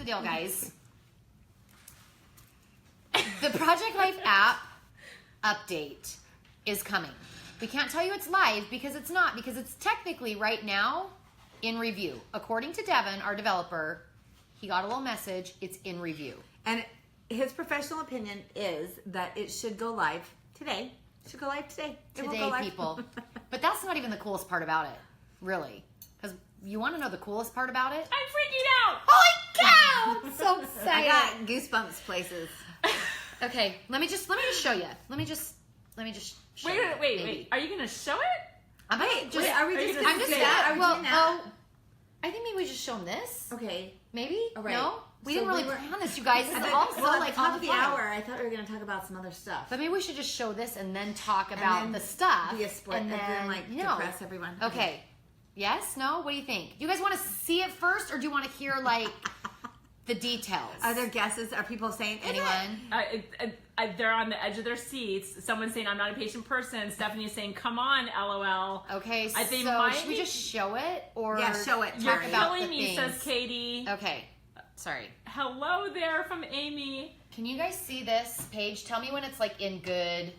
deal, guys. The Project Life app update is coming. We can't tell you it's live because it's not, because it's technically right now in review. According to Devin, our developer, he got a little message, it's in review. And his professional opinion is that it should go live today. It should go live today. Today, people. But that's not even the coolest part about it, really. Because you want to know the coolest part about it? I'm freaking out. Holy cow! I'm so excited. I got goosebumps places. Okay, let me just show you. Let me just show you. Wait. Are you gonna show it? I'm Wait, just, are we just I'm just doing that? Are we doing that? I think maybe we just show them this. Okay. Maybe? All right. No? We So didn't really we were- plan this, you guys. This is all so Well, like at the top on of the the fly. hour, I thought we were going to talk about some other stuff. But maybe we should just show this and then talk about then the stuff. Be a split and then like depress everyone. Okay. Yes? No? What do you think? Do you guys want to see it first, or do you want to hear like the details? Are there guesses? Are people saying Anyone? They're on the edge of their seats. Someone's saying, I'm not a patient person. Stephanie's saying, come on, LOL. Okay, I think should we just show it? Or Yeah, show it. You're talk about killing the me, things? says Katie. Okay. Sorry. Hello there from Amy. Can you guys see this page? Tell me when it's like in good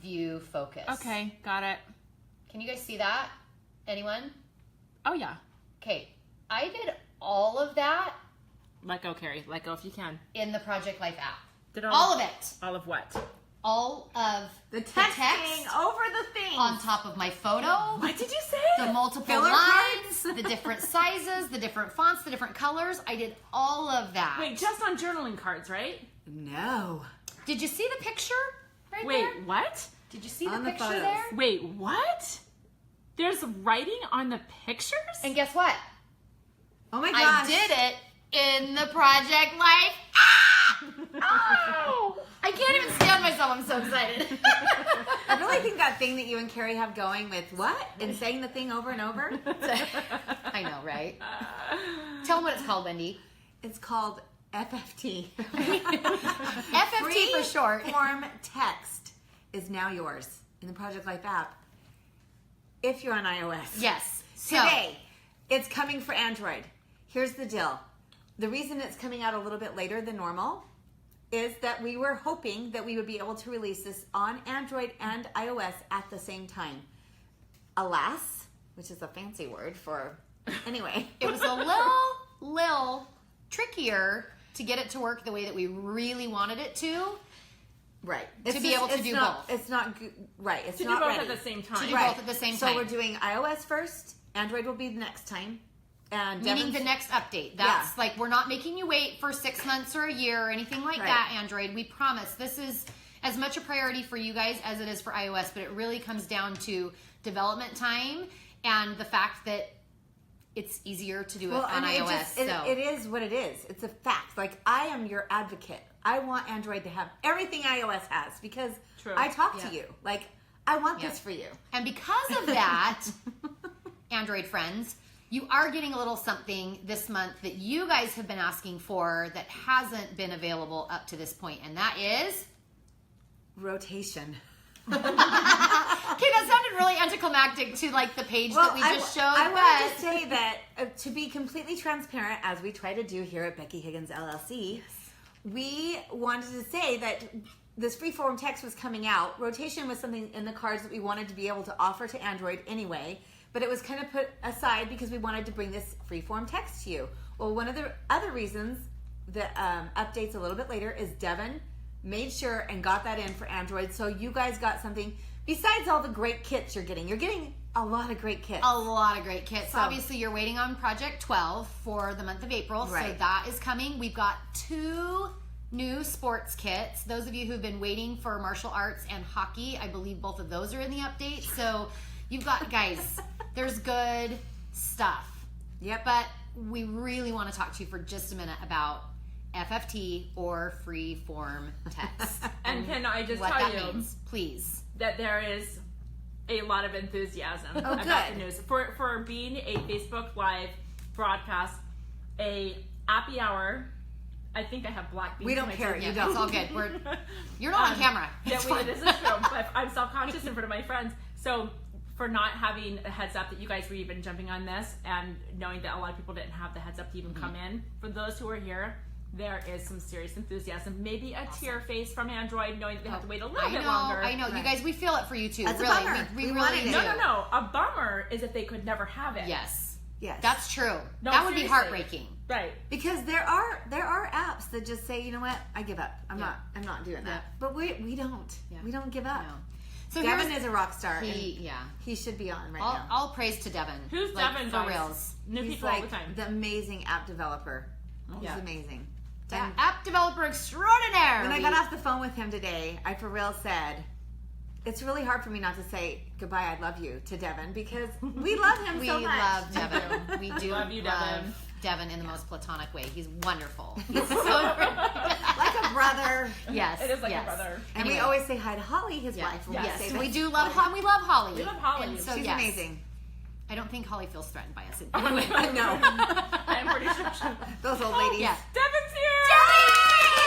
view focus. Okay, got it. Can you guys see that? Anyone? Oh, yeah. Okay. I did all of that Let go, Carrie. Let go if you can. in the Project Life app. Did All of it. All of what? All of the texting text over the thing on top of my photo. What did you say? The multiple Filler lines, the different sizes, the different fonts, the different colors. I did all of that. Wait, just on journaling cards, right? No. Did you see the picture right Wait, there? what? Did you see the On the picture photos. there? Wait, what? There's writing on the pictures? And guess what? Oh my I gosh. did it in the Project Life. Oh! I can't even stand myself. I'm so excited. I really think that thing that you and Carrie have going with what? And saying the thing over and over? I know, right? Tell them what it's called, Wendy. It's called FFT. FFT for short. Freeform text is now yours in the Project Life app if you're on iOS. Yes. So, Today, it's coming for Android. Here's the deal. The reason it's coming out a little bit later than normal is that we were hoping that we would be able to release this on Android and iOS at the same time. Alas, which is a fancy word for, anyway. it was a little trickier to get it to work the way that we really wanted it to. Right. To be able to do both. It's not, right, it's To do not both ready. at the same To time. do Right. both at the same So time. we're doing iOS first, Android will be the next time. And Meaning Devin's- the next update. That's like, we're not making you wait for 6 months or a year or anything like Right. that, Android. We promise this is as much a priority for you guys as it is for iOS, but it really comes down to development time and the fact that it's easier to do it on iOS. It is what it is. It's a fact. Like, I am your advocate. I want Android to have everything iOS has because True. I talk Yeah. to you. Like, I want Yeah. this for you. And because of that, Android friends, you are getting a little something this month that you guys have been asking for that hasn't been available up to this point, and that is... Rotation. Okay, that sounded really anticlimactic to like the page that we just showed. I wanted to but say that to be completely transparent, as we try to do here at Becky Higgins LLC, we wanted to say that this freeform text was coming out. Rotation was something in the cards that we wanted to be able to offer to Android anyway, but it was kind of put aside because we wanted to bring this freeform text to you. Well, one of the other reasons that updates a little bit later is Devin made sure and got that in for Android, so you guys got something besides all the great kits you're getting. You're getting a lot of great kits. a lot of great kits. Obviously, you're waiting on Project 12 for the month of April, so Right. that is coming. We've got 2 new sports kits. Those of you who've been waiting for martial arts and hockey, I believe both of those are in the update. So you've got, guys, there's good stuff. Yep. But we really want to talk to you for just a minute about FFT or freeform text. And can I just what tell that you means, please. that there is a lot of enthusiasm about good. the news. For being a Facebook Live broadcast, a Appy hour, I think I have black beans. We don't in my care. teeth. You Yeah, don't. it's all good. You're not on camera. Yeah, It's fine. this is true, but I'm self-conscious in front of my friends. So for not having a heads up that you guys were even jumping on this, and knowing that a lot of people didn't have the heads up to even come in. For those who are here, there is some serious enthusiasm. Maybe a tear face from Android, knowing that they have to wait a little bit longer. I know. You guys, we feel it for you too. That's really. a bummer. We We really wanted do. it. No. A bummer is if they could never have it. Yes. Yes. That's true. No, that would be seriously. heartbreaking. Right. Because there are apps that just say, you know what, I give up. I'm not doing that. Yeah. But we don't. Yeah. We don't give up. No. So Devin here's is a rock star. he. And he should be on right All, now. all praise to Devin. Who's like, Devin, for guys? reals? New He's people like all the time. the amazing app developer. Yeah. He's amazing. Yeah. And App developer extraordinaire. when I got off the phone with him today, I for real said, it's really hard for me not to say goodbye, I love you to Devin, because we love him we so much. love Devin. We do Love you, Devin. Devin in the most platonic way. He's wonderful. He's so great. Like a brother. Yes, It is like yes. a brother. And Anyway. we always say hi to Holly, his Yeah. wife. When Yes. we say Yes, we that. do love Holly. We love Holly. We love Holly. And so, She's yes. amazing. I don't think Holly feels threatened by us. Anyway, no. I'm pretty sure she... Those old ladies. Yeah. Devin's here!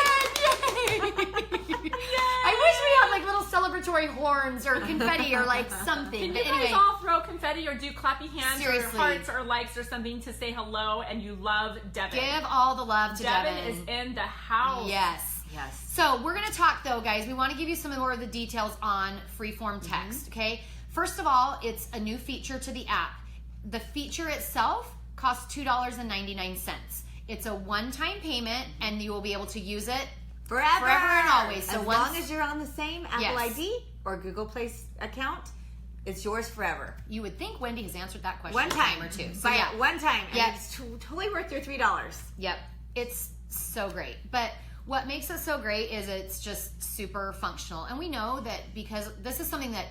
I wish we had like little celebratory horns or confetti or like something. Can But you anyway, guys all throw confetti or do clappy hands Seriously. or hearts or likes or something to say hello and you love Devin? give all the love to Devin Devin. is in the house. Yes. Yes. So we're going to talk though, guys. We want to give you some more of the details on Freeform text, okay? First of all, it's a new feature to the app. The feature itself costs $2.99. It's a one-time payment, and you will be able to use it Forever and always. So as once- long as you're on the same Apple Yes. ID or Google Play account, it's yours forever. You would think Wendy has answered that question One a time or two. So Buy yeah, it one time. And Yeah. it's totally worth your $3. yep, it's so great. But what makes it so great is it's just super functional, and we know that because this is something that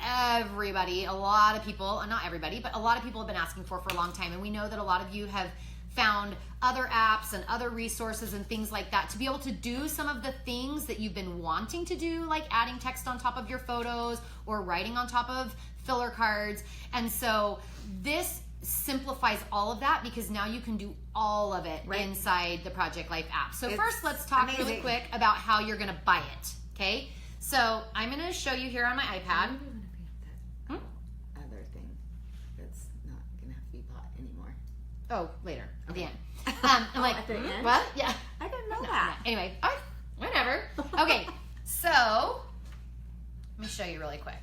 everybody, a lot of people, not everybody, but a lot of people have been asking for a long time, and we know that a lot of you have found other apps and other resources and things like that to be able to do some of the things that you've been wanting to do, like adding text on top of your photos or writing on top of filler cards. And so this simplifies all of that because now you can do all of it inside the Project Life app. So It's first, let's talk really amazing. quick about how you're going to buy it. Okay, so I'm going to show you here on my iPad. That other thing that's not going to have to be bought anymore. Oh, later at the end. I'm like, at the end? what? Yeah. I didn't know Yeah. that. Anyway, whatever. Okay, so let me show you really quick.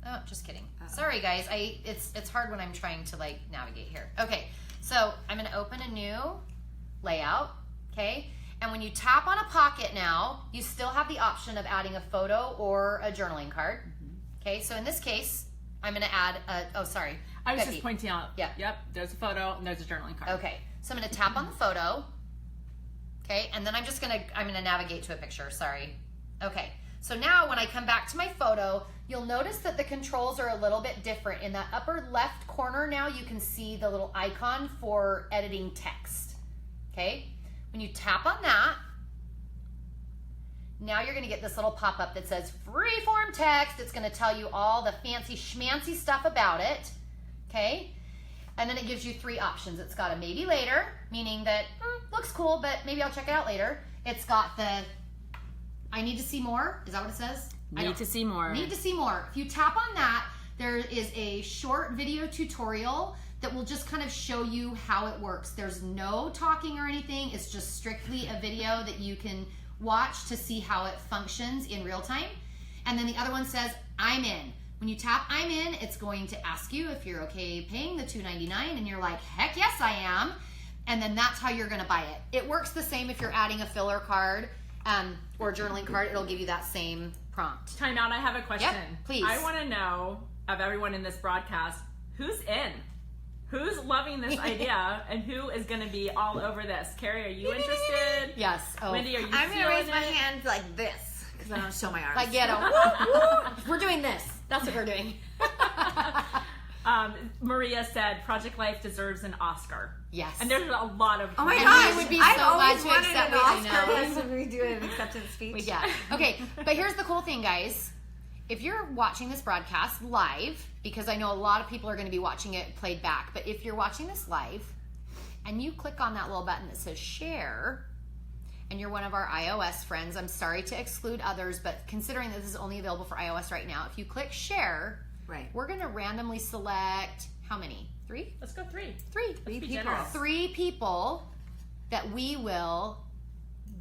Oh, just kidding. Sorry, guys. It's hard when I'm trying to like navigate here. Okay, so I'm going to open a new layout. Okay, and when you tap on a pocket now, you still have the option of adding a photo or a journaling card. Okay, so in this case, I'm going to add a. Oh, sorry. I was Becky. just pointing out. Yeah. Yep. There's a photo and there's a journaling card. Okay, so I'm going to tap on the photo. Okay, and then I'm gonna navigate to a picture. Sorry. Okay, so now when I come back to my photo, you'll notice that the controls are a little bit different. In that upper left corner now, you can see the little icon for editing text. Okay, when you tap on that, now you're gonna get this little pop-up that says Freeform text. It's gonna tell you all the fancy schmancy stuff about it. Okay. And then it gives you three options. It's got a maybe later, meaning that looks cool, but maybe I'll check it out later. It's got the I need to see more. Is that what it says? Need to see more. Need to see more. If you tap on that, there is a short video tutorial that will just kind of show you how it works. There's no talking or anything. It's just strictly a video that you can watch to see how it functions in real time. And then the other one says, I'm in. When you tap I'm in, it's going to ask you if you're okay paying the $2.99, and you're like, heck yes, I am. And then that's how you're going to buy it. It works the same if you're adding a filler card or a journaling card. It'll give you that same prompt. Time out. I have a question. Yep, please. I want to know of everyone in this broadcast who's in, who's loving this idea, and who is going to be all over this. Carrie, are you interested? Yes. Oh. Wendy, are you? I'm going to raise my it? hand like this because I don't show my arms. Like, get a woo, woo. We're doing this. That's what we're doing. Maria said Project Life deserves an Oscar. Yes. And there's a lot of. Oh my And gosh, we would be I've so always glad to wanted accept an it, I Oscar. know. Yes, when we do an acceptance speech. Yeah. Okay, but here's the cool thing, guys. If you're watching this broadcast live, because I know a lot of people are going to be watching it played back, but if you're watching this live and you click on that little button that says share, and you're one of our iOS friends, I'm sorry to exclude others, but considering that this is only available for iOS right now, if you click share, Right. We're going to randomly select how many? 3? Let's go 3. 3. 3 be people. generous. 3 people that we will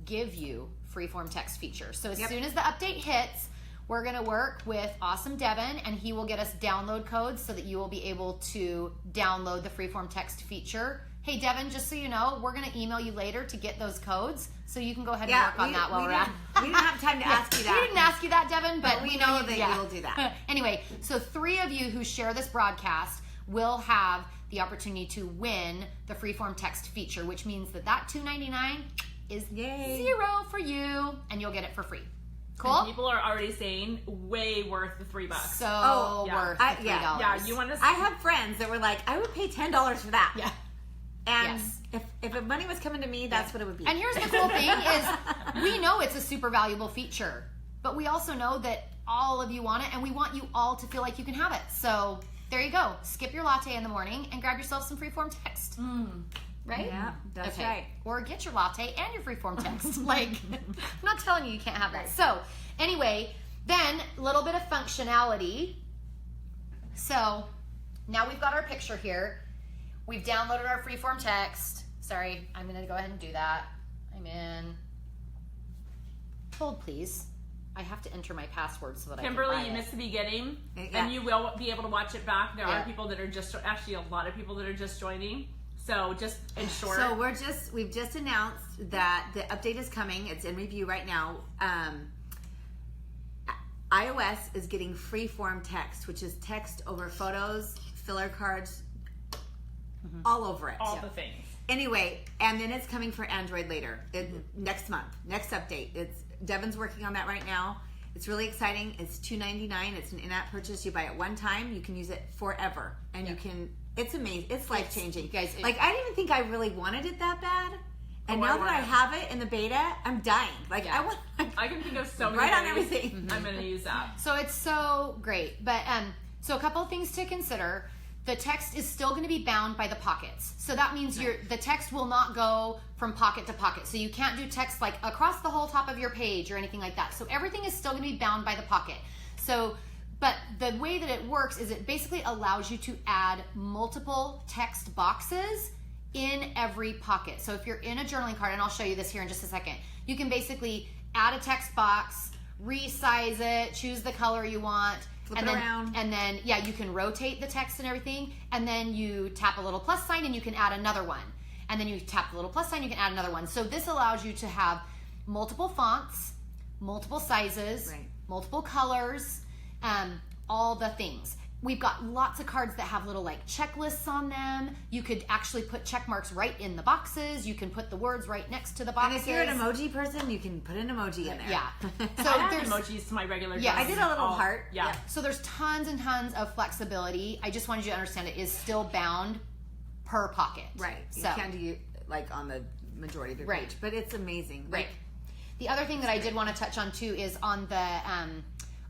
give you Freeform text feature. So as soon as the update hits, we're going to work with awesome Devin, and he will get us download codes so that you will be able to download the Freeform text feature. Hey, Devin, just so you know, we're going to email you later to get those codes, so you can go ahead and work on that while we're at. We didn't have time to ask you that. We didn't ask you that, Devin, but we know that you will do that. Anyway, so 3 of you who share this broadcast will have the opportunity to win the Freeform text feature, which means that $2.99 is $0 for you, and you'll get it for free. Cool? And people are already saying way worth the $3. So worth the $3. Yeah, you want to? I have friends that were like, I would pay $10 for that. Yeah. And if money was coming to me, that's what it would be. And here's the cool thing is we know it's a super valuable feature, but we also know that all of you want it, and we want you all to feel like you can have it. So there you go. Skip your latte in the morning and grab yourself some Freeform text. Right? Yeah, that's right. Or get your latte and your Freeform text. Like, I'm not telling you can't have that. So, anyway, then a little bit of functionality. So, now we've got our picture here. We've downloaded our Freeform text. Sorry, I'm going to go ahead and do that. I'm in. Hold, please. I have to enter my password so that Kimberly, I can you missed the beginning, Yeah. and you will be able to watch it back. There are people that are actually a lot of people that are just joining. So just in short. So we've just announced that the update is coming. It's in review right now. iOS is getting Freeform text, which is text over photos, filler cards, all over it. all the things. Anyway, and then it's coming for Android later, next month, next update. Devin's working on that right now. It's really exciting. It's $2.99. It's an in-app purchase. You buy it one time. You can use it forever, and you can. It's amazing. It's life-changing. Guys, like, I didn't even think I really wanted it that bad. And now that I have it in the beta, I'm dying. Like, I want. I can think of so many right on ways everything. I'm going to use that. So it's so great. But so a couple of things to consider. The text is still going to be bound by the pockets. So that means the text will not go from pocket to pocket. So you can't do text like across the whole top of your page or anything like that. So everything is still going to be bound by the pocket. So, but the way that it works is it basically allows you to add multiple text boxes in every pocket. So if you're in a journaling card, and I'll show you this here in just a second, you can basically add a text box, resize it, choose the color you want, Flip it around. And then, you can rotate the text and everything, and then you tap a little plus sign and you can add another one. And then you tap the little plus sign, you can add another one. So this allows you to have multiple fonts, multiple sizes, multiple colors, all the things. We've got lots of cards that have little like checklists on them. You could actually put check marks right in the boxes. You can put the words right next to the boxes. And if you're an emoji person, you can put an emoji in there. Yeah. So I add emojis to my regular. Yeah, I did a little heart. Yeah. So there's tons and tons of flexibility. I just wanted you to understand it is still bound per pocket. Right. You So, can't do like on the majority of your page, but it's amazing. Right. The other thing that I did want to touch on too is on the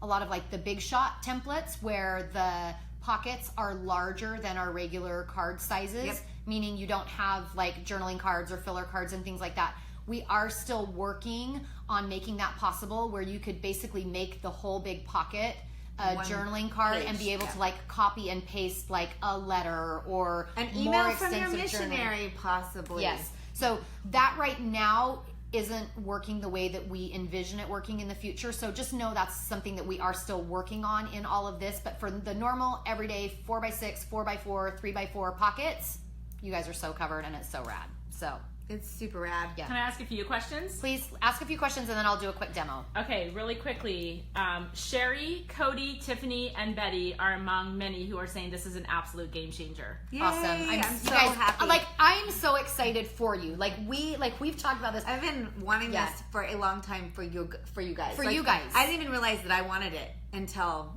a lot of like the big shot templates where the pockets are larger than our regular card sizes, meaning you don't have like journaling cards or filler cards and things like that. We are still working on making that possible where you could basically make the whole big pocket a journaling card and be able to like copy and paste like a letter or an more email from your extensive missionary possibly. Yes. So that right now isn't working the way that we envision it working in the future. So just know that's something that we are still working on in all of this. But for the normal, everyday 4x6, 4x4, 3x4 pockets, you guys are so covered and it's so rad. So it's super rad. Yeah. Can I ask a few questions? Please ask a few questions and then I'll do a quick demo. Okay, really quickly. Sherry, Cody, Tiffany, and Betty are among many who are saying this is an absolute game changer. Yay, Awesome. I'm so guys, happy. Like I'm so excited for you. We've talked about this. I've been wanting this for a long time for you guys. For you guys. I didn't even realize that I wanted it until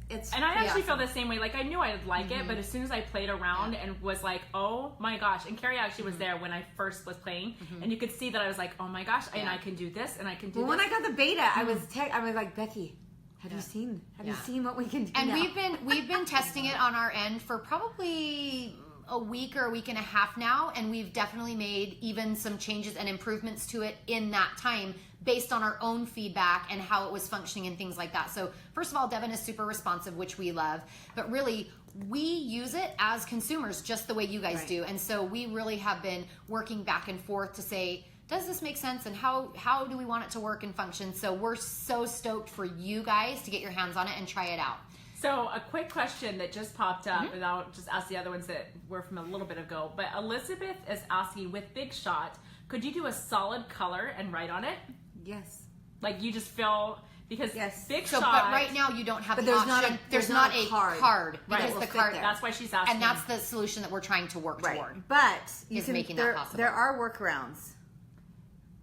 it's And I actually feel awesome. the same way. Like I knew I'd like it, but as soon as I played around and was like, oh my gosh. And Carrie actually was there when I first was playing, and you could see that I was like, oh my gosh, and I can do this, and I can do Well, this. when I got the beta, I was like, Becky, have you seen what we can do And now? we've been testing it on our end for probably a week or a week and a half now, and we've definitely made even some changes and improvements to it in that time based on our own feedback and how it was functioning and things like that. So first of all, Devin is super responsive, which we love, but really we use it as consumers just the way you guys do. And so we really have been working back and forth to say, does this make sense, and how do we want it to work and function? So we're so stoked for you guys to get your hands on it and try it out. So a quick question that just popped up, and I'll just ask the other ones that were from a little bit ago. But Elizabeth is asking, with Big Shot, could you do a solid color and write on it? Yes. Like you just feel, because Big So, Shot. but right now you don't have the option. There's not a card because Right. the card. That's why she's asking. And that's the solution that we're trying to work toward. But you is can, making that possible. There are workarounds.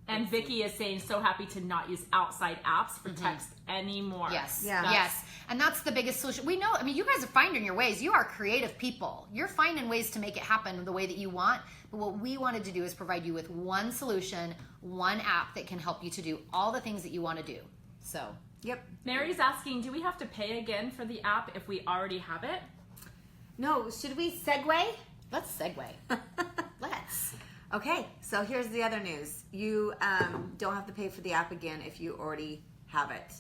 And Vicky is saying, so happy to not use outside apps for text anymore. Yes. Yeah. Yes. And that's the biggest solution. We know, I mean, you guys are finding your ways. You are creative people. You're finding ways to make it happen the way that you want. But what we wanted to do is provide you with one solution, one app that can help you to do all the things that you want to do. So, Yep. Mary's asking, do we have to pay again for the app if we already have it? No, should we segue? let's segue. Let's. Okay, so here's the other news. You don't have to pay for the app again if you already have it.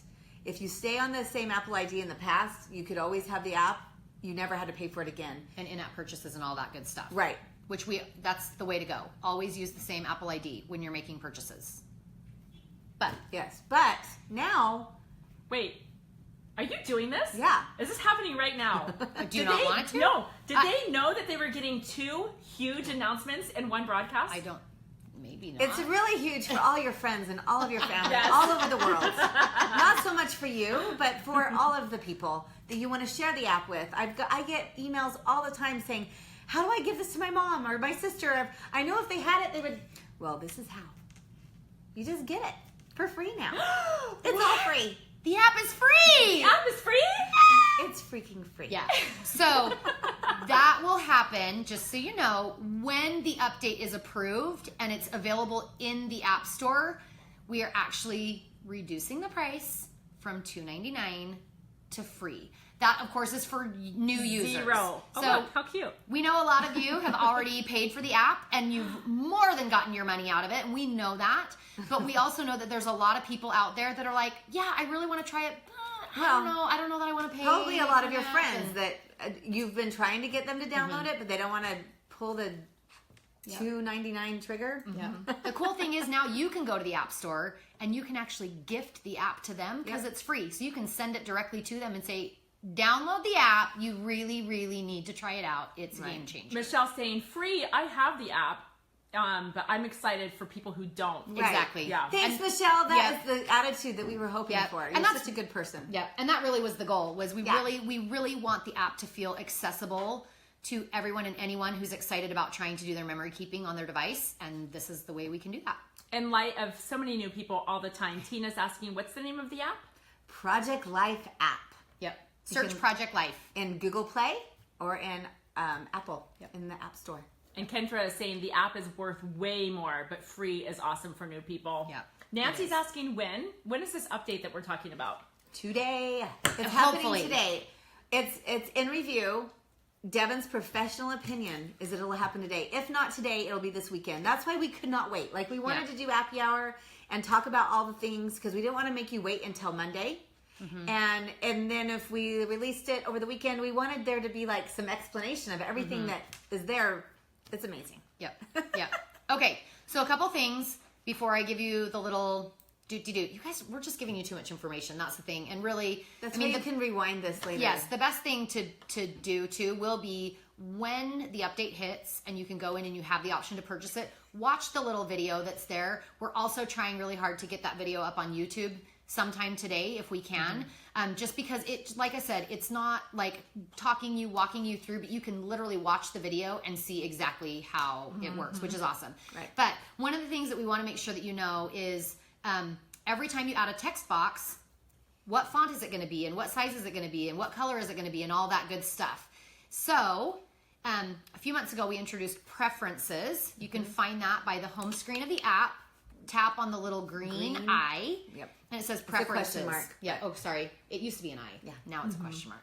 If you stay on the same Apple ID in the past, you could always have the app. You never had to pay for it again. And in-app purchases and all that good stuff. Right. Which that's the way to go. Always use the same Apple ID when you're making purchases. But Yes, but now, Wait, are you doing this? Yeah. Is this happening right now? do you not want it to? No. Did they know that they were getting 2 huge announcements in one broadcast? I don't. Maybe not. it's really huge for all your friends and all of your family, Yes. all over the world. Not so much for you, but for all of the people that you want to share the app with. I get emails all the time saying, how do I give this to my mom or my sister? I know if they had it, they would. Well, this is how. You just get it for free now. It's all free. The app is free. The app is free? It's freaking free. Yeah. So that will happen, just so you know, when the update is approved and it's available in the App Store. We are actually reducing the price from $2.99 to free. That, of course, is for new users. 0. Oh, So look, how cute. we know a lot of you have already paid for the app and you've more than gotten your money out of it, and we know that. But we also know that there's a lot of people out there that are like, yeah, I really want to try it. I don't know that I want to pay. Probably a lot of for your that. friends that you've been trying to get them to download it, but they don't want to pull the $2.99 trigger. Yeah. The cool thing is now you can go to the App Store and you can actually gift the app to them because it's free. So you can send it directly to them and say, download the app. You really, really need to try it out. It's a game changer. Michelle's saying, free, I have the app, but I'm excited for people who don't. Right. Exactly. Yeah. Thanks, Michelle. That is the attitude that we were hoping for. You're And that's such a good person. Yeah, and that really was the goal. Was we really want the app to feel accessible to everyone and anyone who's excited about trying to do their memory keeping on their device, and this is the way we can do that. In light of so many new people all the time, Tina's asking, what's the name of the app? Project Life app Yep. Search can- Project Life. in Google Play or in Apple in the App Store. And Kendra is saying the app is worth way more, but free is awesome for new people. Yeah, Nancy's asking when is this update that we're talking about? Today. It's Hopefully. happening today. It's in review. Devin's professional opinion is that it'll happen today. If not today, it'll be this weekend. That's why we could not wait. Like, we wanted to do Appy Hour and talk about all the things because we didn't want to make you wait until Monday. And then if we released it over the weekend, we wanted there to be like some explanation of everything that is there. It's amazing. Yep. Yep. Okay, so a couple things before I give you the little do-do-do. You guys, we're just giving you too much information. That's the thing. And really, That's why you can rewind this later. Yes, the best thing to do too will be when the update hits and you can go in and you have the option to purchase it, watch the little video that's there. We're also trying really hard to get that video up on YouTube sometime today if we can. Just because it, like I said, it's not like walking you through, but you can literally watch the video and see exactly how it works, which is awesome. Right. But one of the things that we want to make sure that you know is every time you add a text box, what font is it going to be and what size is it going to be and what color is it going to be and all that good stuff. So a few months ago we introduced preferences. You can find that by the home screen of the app. Tap on the little green eye. Yep. And it says It's a preferences. question mark. Yeah. Oh, sorry. It used to be an eye. Yeah. Now it's a question mark.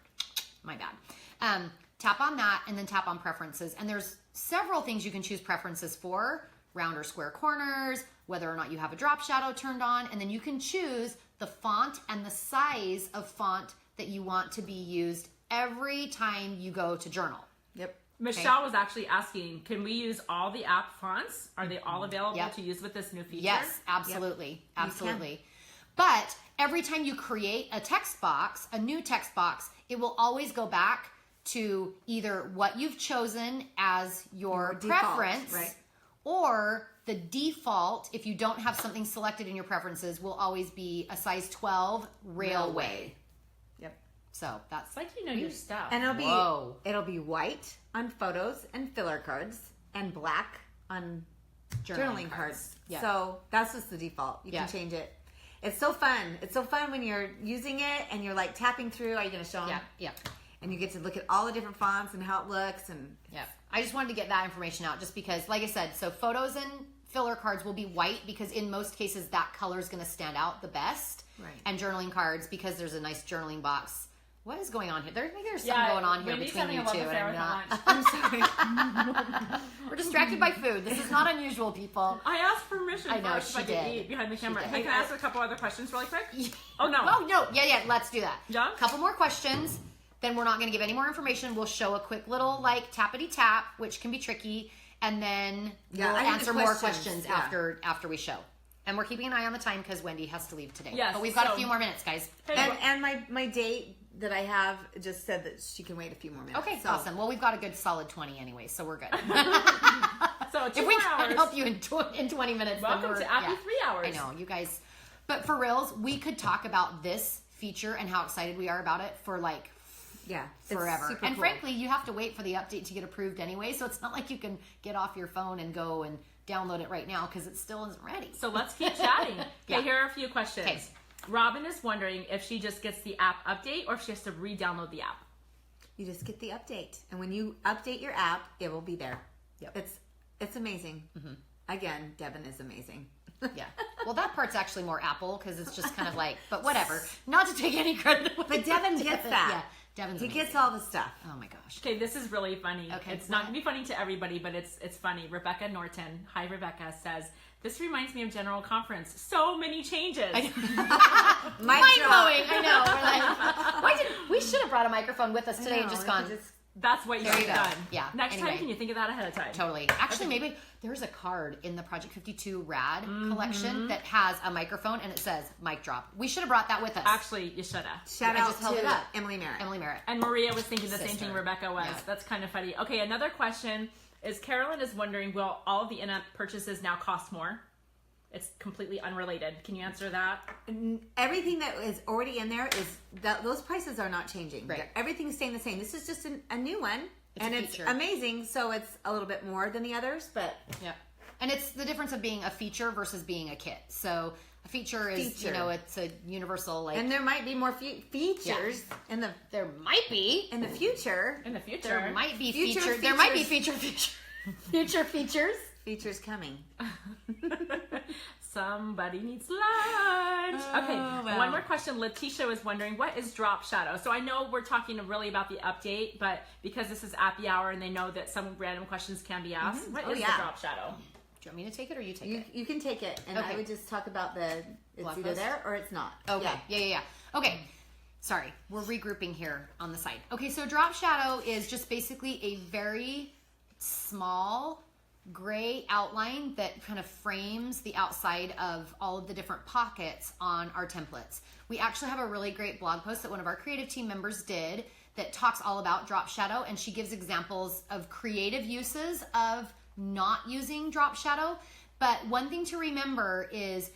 My bad. tap on that, and then tap on preferences. And there's several things you can choose preferences for: round or square corners, whether or not you have a drop shadow turned on, and then you can choose the font and the size of font that you want to be used every time you go to journal. Yep. Michelle was actually asking, can we use all the app fonts? Are they all available Yep. to use with this new feature? Yes, absolutely. Yep. Absolutely. But every time you create a text box, a new text box, it will always go back to either what you've chosen as your default, preference, right. or the default, if you don't have something selected in your preferences, will always be a size 12 railway. Yep. So that's It's like you know your stuff. And Whoa. it'll be white on photos and filler cards and black on journaling cards. Yeah. So that's just the default. You Yeah. can change it. It's so fun. It's so fun when you're using it and you're like tapping through. Are you going to show them? yeah. And you get to look at all the different fonts and how it looks. And Yeah. I just wanted to get that information out just because, like I said, so photos and filler cards will be white because in most cases that color is going to stand out the best. Right. And journaling cards, because there's a nice journaling box. What is going on here? There's something Yeah, going on here Wendy's between having you a love two. affair And with I'm not. I'm sorry. We're distracted by food. This is not unusual, people. I asked permission I know, first if I she could did. eat behind the She camera. did. Hey, can I ask a couple other questions really quick? Oh, no. Oh, no. Yeah. Let's do that. Yeah? Couple more questions. Then we're not going to give any more information. We'll show a quick little, like, tappity tap, which can be tricky. And then Yeah, we'll I need the answer more questions, questions yeah. after we show. And we're keeping an eye on the time because Wendy has to leave today. Yes, But we've got so- a few more minutes, guys. Hey, And my date that I have just said that she can wait a few more minutes. Okay, So- awesome. Well, we've got a good solid 20 anyway, so we're good. so 2 If we more can't hours. help you in 20 minutes, then Welcome we're, to Appy yeah. 3 hours. I know, you guys. But for reals, we could talk about this feature and how excited we are about it for like Yeah. it's forever. super And cool. frankly, you have to wait for the update to get approved anyway, so it's not like you can get off your phone and go and download it right now because it still isn't ready. So let's keep chatting. Okay, Yeah. here are a few questions. Okay. Robin is wondering if she just gets the app update or if she has to re-download the app. You just get the update, and when you update your app, it will be there. Yep. It's amazing. Again, Devin is amazing. Yeah. Well, that part's actually more Apple because it's just kind of like, but whatever. Not to take any credit. But Devin gets that. Yeah. Devin's He amazing. gets all the stuff. Oh my gosh. Okay, this is really funny. Okay, It's not going to be funny to everybody, but it's funny. Rebecca Norton, hi Rebecca, says, this reminds me of General Conference. So many changes. Mind Mind-blowing. I know. We're like, we should have brought a microphone with us today and just gone. That's what you There should you have go. done. Yeah, Next anyway. time, can you think of that ahead of time? Totally. Actually, maybe there's a card in the Project 52 Rad collection that has a microphone and it says mic drop. We should have brought that with us. Actually, you should have. Shout I out just held it to up. Emily Merritt. Emily Merritt. And Maria was thinking the same Sister. thing Rebecca was. Yeah. That's kind of funny. Okay, another question is Carolyn is wondering, will all of the in-app purchases now cost more? It's completely unrelated. Can you answer that? Everything that is already in there is that those prices are not changing. Right. Everything's staying the same. This is just a new one, It's and a it's feature. amazing. So it's a little bit more than the others, but Yeah. And it's the difference of being a feature versus being a kit. So a feature is, Feature. you know, it's a universal, like, and there might be more features in the there might be. in the future. In the future. There might be Future feature. There might be features. future features. Features coming. Somebody needs lunch. Okay, wow. one more question. Letitia was wondering, what is drop shadow? So I know we're talking really about the update, but because this is Appy Hour and they know that some random questions can be asked, what is the drop shadow? Do you want me to take it or you take it? You can take it, and Okay. I would just talk about it's Blog either post? there or it's not. Okay. Yeah. Okay. Sorry. We're regrouping here on the side. Okay, so drop shadow is just basically a very small gray outline that kind of frames the outside of all of the different pockets on our templates. We actually have a really great blog post that one of our creative team members did that talks all about drop shadow, and she gives examples of creative uses of not using drop shadow. But one thing to remember is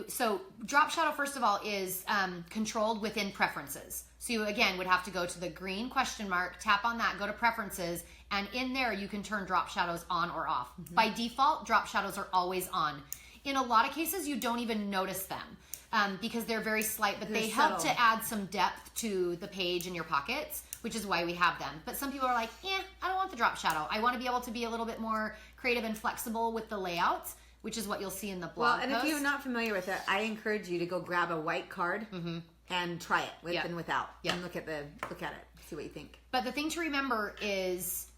so drop shadow, first of all, is controlled within preferences. So you, again, would have to go to the green question mark, tap on that, go to preferences, and in there you can turn drop shadows on or off. By default, drop shadows are always on. In a lot of cases, you don't even notice them because they're very slight, but they help subtle. to add some depth to the page in your pockets, which is why we have them. But some people are like, I don't want the drop shadow. I want to be able to be a little bit more creative and flexible with the layouts, which is what you'll see in the blog Well, and post. if you're not familiar with it, I encourage you to go grab a white card and try it with Yep. and without, Yep. and look at it, see what you think. But the thing to remember is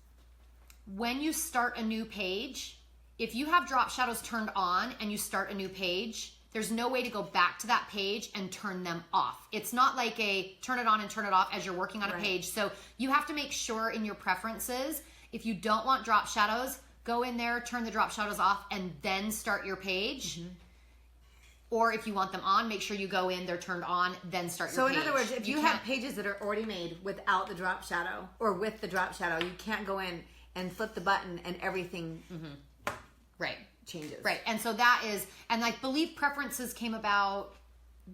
when you start a new page, if you have drop shadows turned on and you start a new page, there's no way to go back to that page and turn them off. It's not like a turn it on and turn it off as you're working on a page. So you have to make sure in your preferences, if you don't want drop shadows, go in there, turn the drop shadows off, and then start your page. Or if you want them on, make sure you go in, they're turned on, then start your So page. in other words, if you can't- have pages that are already made without the drop shadow or with the drop shadow, you can't go in and flip the button and everything Right. changes. Right. And so that is, and I believe preferences came about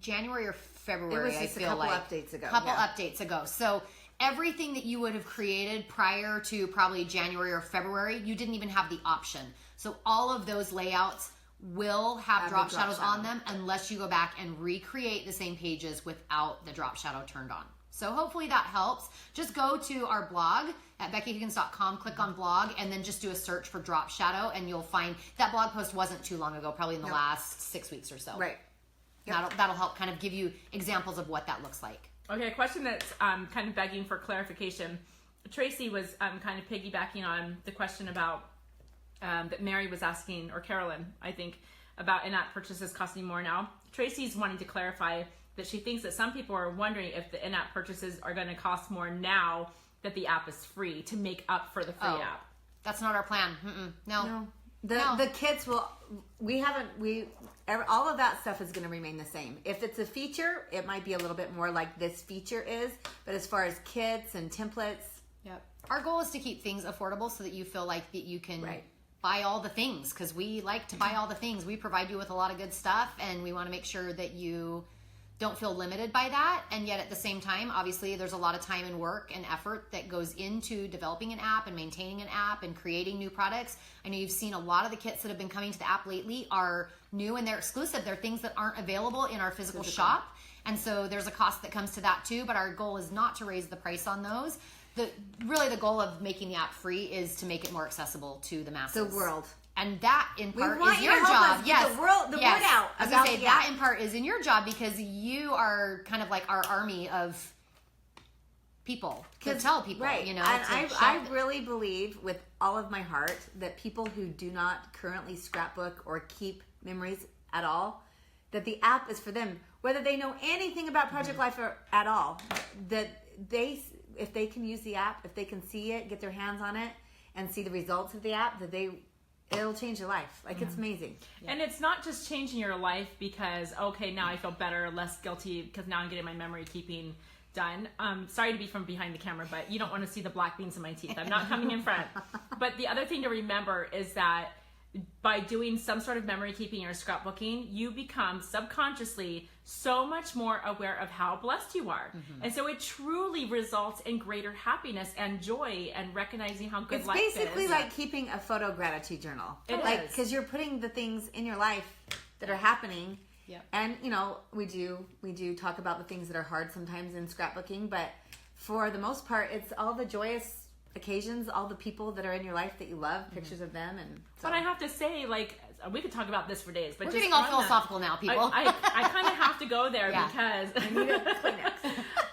January or February. It was just I a feel couple like updates ago, Couple yeah. updates ago. So everything that you would have created prior to probably January or February, you didn't even have the option. So all of those layouts will have drop the drop shadows on shadow. them unless you go back and recreate the same pages without the drop shadow turned on. So hopefully that helps. Just go to our blog at beckyhiggins.com, click on blog, and then just do a search for drop shadow, and you'll find that blog post wasn't too long ago, probably in the last 6 weeks or so. Right. That'll help kind of give you examples of what that looks like. Okay, a question that's kind of begging for clarification. Tracy was kind of piggybacking on the question about that Mary was asking, or Carolyn, I think, about in-app purchases costing more now. Tracy's wanting to clarify that she thinks that some people are wondering if the in-app purchases are going to cost more now that the app is free to make up for the free app. That's not our plan. No. The kits will. All of that stuff is going to remain the same. If it's a feature, it might be a little bit more like this feature is. But as far as kits and templates, Yep. Our goal is to keep things affordable so that you feel like that you can Right. buy all the things, because we like to buy all the things. We provide you with a lot of good stuff, and we want to make sure that you don't feel limited by that. And yet at the same time, obviously there's a lot of time and work and effort that goes into developing an app and maintaining an app and creating new products. I know you've seen a lot of the kits that have been coming to the app lately are new and they're exclusive. They're things that aren't available in our physical shop. And so there's a cost that comes to that too, but our goal is not to raise the price on those. Really the goal of making the app free is to make it more accessible to the masses. the world. And that in part want is you your to help job. us get Yes. the word out I was about gonna say the that app. in part is in your job because you are kind of like our army of people to tell people, right? you know. And to I shout- really believe with all of my heart that people who do not currently scrapbook or keep memories at all, that the app is for them, whether they know anything about Project Life or at all. That if they can use the app, if they can see it, get their hands on it, and see the results of the app, it'll change your life. Like it's amazing. And it's not just changing your life because, okay, now I feel better, less guilty because now I'm getting my memory keeping done. Sorry to be from behind the camera, but you don't want to see the black beans in my teeth. I'm not coming in front. But the other thing to remember is that by doing some sort of memory keeping or scrapbooking, you become subconsciously so much more aware of how blessed you are. And so it truly results in greater happiness and joy and recognizing how good It's life is. basically like keeping a photo gratitude journal. It like is. because you're putting the things in your life that are happening. Yep. And we do talk about the things that are hard sometimes in scrapbooking, but for the most part, it's all the joyous occasions, all the people that are in your life that you love, pictures of them, and so. But I have to say, like, we could talk about this for days. But We're just getting all on that- philosophical now, people. I kind of have to go there Yeah. because I need a Kleenex.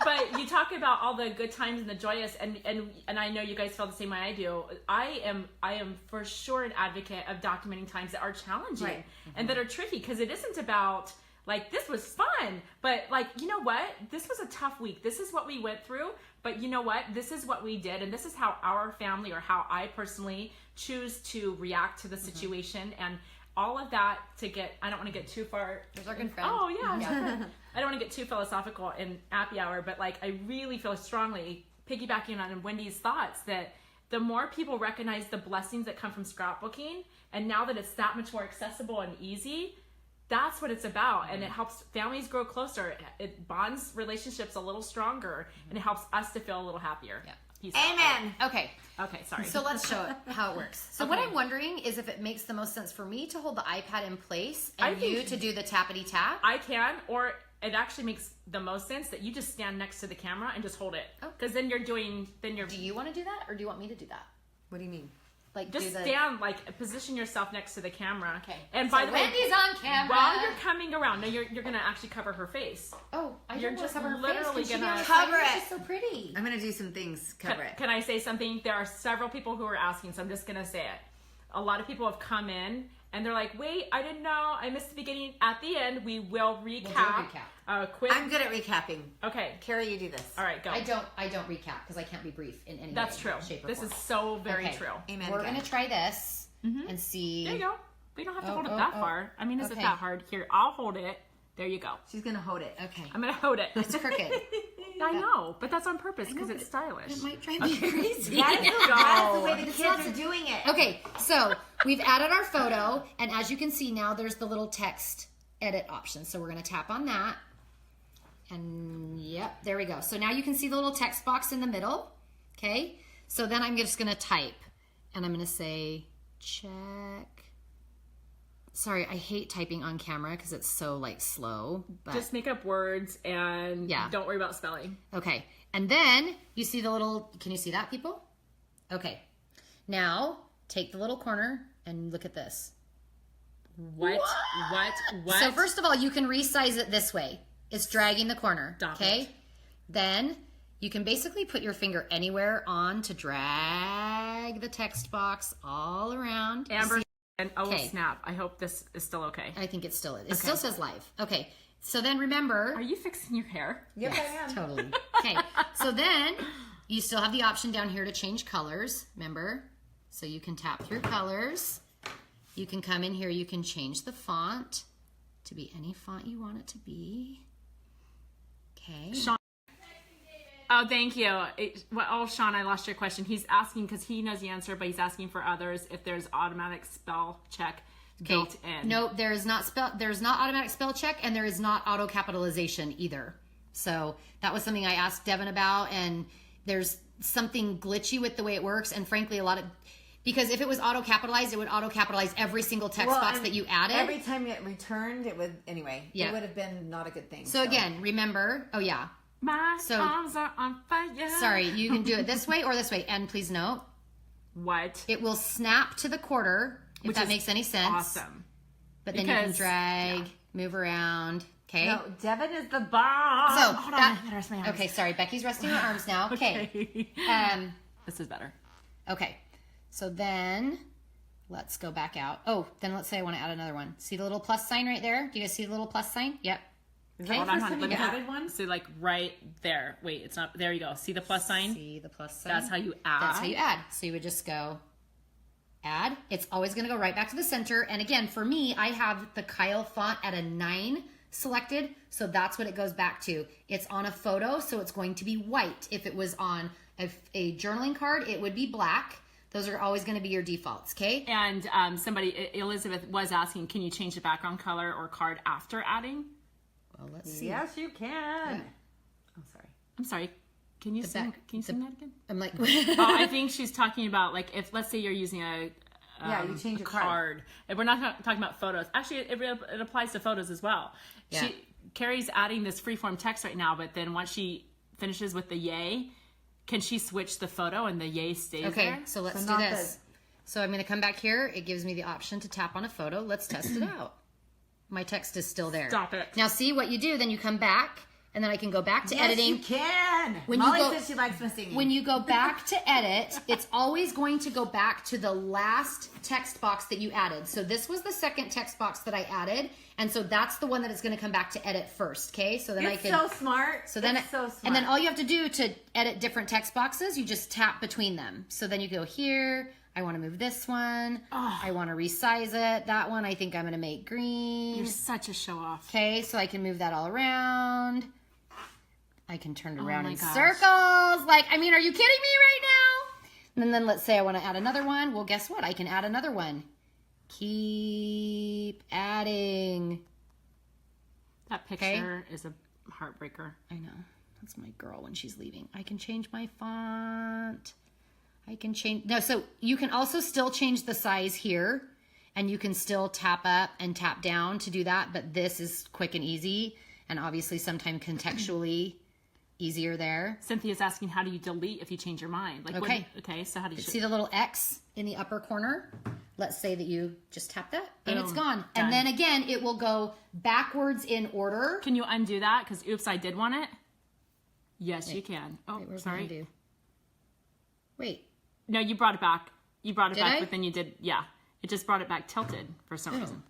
But you talk about all the good times and the joyous, and I know you guys feel the same way I do. I am for sure an advocate of documenting times that are challenging Right. and that are tricky, because it isn't about like this was fun, but like, you know what, this was a tough week. This is what we went through, but you know what, this is what we did, and this is how our family, or how I personally choose to react to the situation. And all of that I don't want to get too far. There's our good friend. Oh yeah. I don't want to get too philosophical in Appy Hour, but like I really feel strongly, piggybacking on Wendy's thoughts, that the more people recognize the blessings that come from scrapbooking, and now that it's that much more accessible and easy, that's what it's about. And it helps families grow closer. It bonds relationships a little stronger, and it helps us to feel a little happier. Yeah. Peace out. Amen. Okay. Okay, sorry. So let's show it how it works. So what I'm wondering is if it makes the most sense for me to hold the iPad in place and I think- you to do the tappity tap. I can, or it actually makes the most sense that you just stand next to the camera and just hold it. Oh. Because then you're doing, Do you want to do that, or do you want me to do that? What do you mean? like Just do the... stand, like, position yourself next to the camera. Okay. And So by the way, Wendy's on camera. while you're coming around, no, you're going to actually cover her face. Oh, You're don't just cover her literally face. Can she gonna be on the cover side? it. She's so pretty. I'm gonna do some things. Cover it. Can I say something? There are several people who are asking, so I'm just going to say it. A lot of people have come in, and they're like, wait, I didn't know. I missed the beginning. At the end, we will recap. Quick. I'm good at recapping. Okay. Carrie, you do this. All right, go. I don't recap because I can't be brief in any That's way, true. shape, or This form. is so very Okay. true. Amen. We're guys. gonna try this and see. There you go. We don't have to Oh, hold it oh, that oh. far. I mean, is it Okay. that hard? Here, I'll hold it. There you go. She's gonna hold it. Okay. I'm going to hold it. It's crooked. I know, but that's on purpose because it's stylish. It might drive me crazy. That is the way the It's kids not- are doing it. Okay, so we've added our photo, and as you can see now, there's the little text edit option. So we're gonna tap on that, and yep, there we go. So now you can see the little text box in the middle. Okay, so then I'm just gonna type, and I'm gonna say check. Sorry, I hate typing on camera because it's so like slow. But Just make up words and Yeah. don't worry about spelling. okay, and then you see the little. Can you see that, people? Okay, now take the little corner and look at this. What? So first of all, you can resize it this way. It's dragging the corner. Stop okay. it. Then you can basically put your finger anywhere on to drag the text box all around. Amber and oh Okay. snap. I hope this is still okay. I think it still is. It still says live. Okay. So then remember. Are you fixing your hair? Yep, Yes, I am. totally. Okay. So then you still have the option down here to change colors. Remember? So you can tap through colors. You can come in here. You can change the font to be any font you want it to be. Okay. Sean. Oh, thank you. Sean, I lost your question. He's asking because he knows the answer, but he's asking for others if there's automatic spell check built in. No, there's not automatic spell check, and there is not auto capitalization either. So that was something I asked Devin about, and there's something glitchy with the way it works, and frankly, because if it was auto capitalized, it would auto capitalize every single text box and that you added. Every time it returned, it would anyway. Yeah. It would have been not a good thing. So again, remember. Oh yeah. My So- arms are on fire. Sorry, you can do it this way or this way, and please note What? it will snap to the quarter if Which that is makes any sense. Awesome. But then you can Because- drag, move around. Okay. no, Devin is the bomb. So Hold on, that- I gotta rest my arms. okay, sorry, Becky's resting her arms now. Okay. This is better. Okay. So then let's go back out. Oh, then let's say I want to add another one. See the little plus sign right there? Do you guys see the little plus sign? Yep. Is that Hold the on, first honey. time Let you me added one? So like right there. Wait, it's not. There you go. See the plus sign? See the plus sign? That's how you add. That's how you add. So you would just go add. It's always going to go right back to the center. And again, for me, I have the Kyle font at a 9 selected. So that's what it goes back to. It's on a photo, so it's going to be white. If it was on a journaling card, it would be black. Those are always going to be your defaults, okay? And Elizabeth was asking, can you change the background color or card after adding? Well, let's see. Yes, you can. Oh, sorry. I'm sorry. Can you sing? back- Can you sing that again? I'm like, Oh, I think she's talking about like if let's say you're using Yeah, you change a your card. If we're not talking about photos. Actually, it applies to photos as well. Yeah. Carrie's adding this freeform text right now, but then once she finishes with the yay, can she switch the photo and the yay stays okay, there? so let's So do not this. So I'm going to come back here. It gives me the option to tap on a photo. Let's test it out. My text is still there. Stop it. Now see what you do. Then you come back, and then I can go back to Yes, editing. you can. When you Molly go- says she likes my singing. When you go back to edit, it's always going to go back to the last text box that you added. So this was the second text box that I added, and so that's the one that it's going to come back to edit first. Okay, so then it's I can. so smart. So then, it's so smart. and then all you have to do to edit different text boxes, you just tap between them. So then you go here. I want to move this one. I want to resize it. That one I think I'm going to make green. You're such a show off. Okay, so I can move that all around. I can turn it around my in gosh. circles. Like, I mean, are you kidding me right now? And then let's say I want to add another one. Well, guess what? I can add another one. Keep adding. That picture is a heartbreaker. I know. That's my girl when she's leaving. I can change my font. I can change. No, so you can also still change the size here, and you can still tap up and tap down to do that. But this is quick and easy. And obviously, sometimes contextually, Easier there. Cynthia's asking, how do you delete if you change your mind? Like, Okay. Okay, so how do you... See the little X in the upper corner? Let's say that you just tap that and it's Boom. gone. Done. And then again, it will go backwards in order. Can you undo that? Because oops, I did want it. Yes, you can. Oh, Wait, where's sorry. the undo? Wait. No, you brought it back. You brought it Did back, I? but then you did, yeah. It just brought it back tilted for some reason.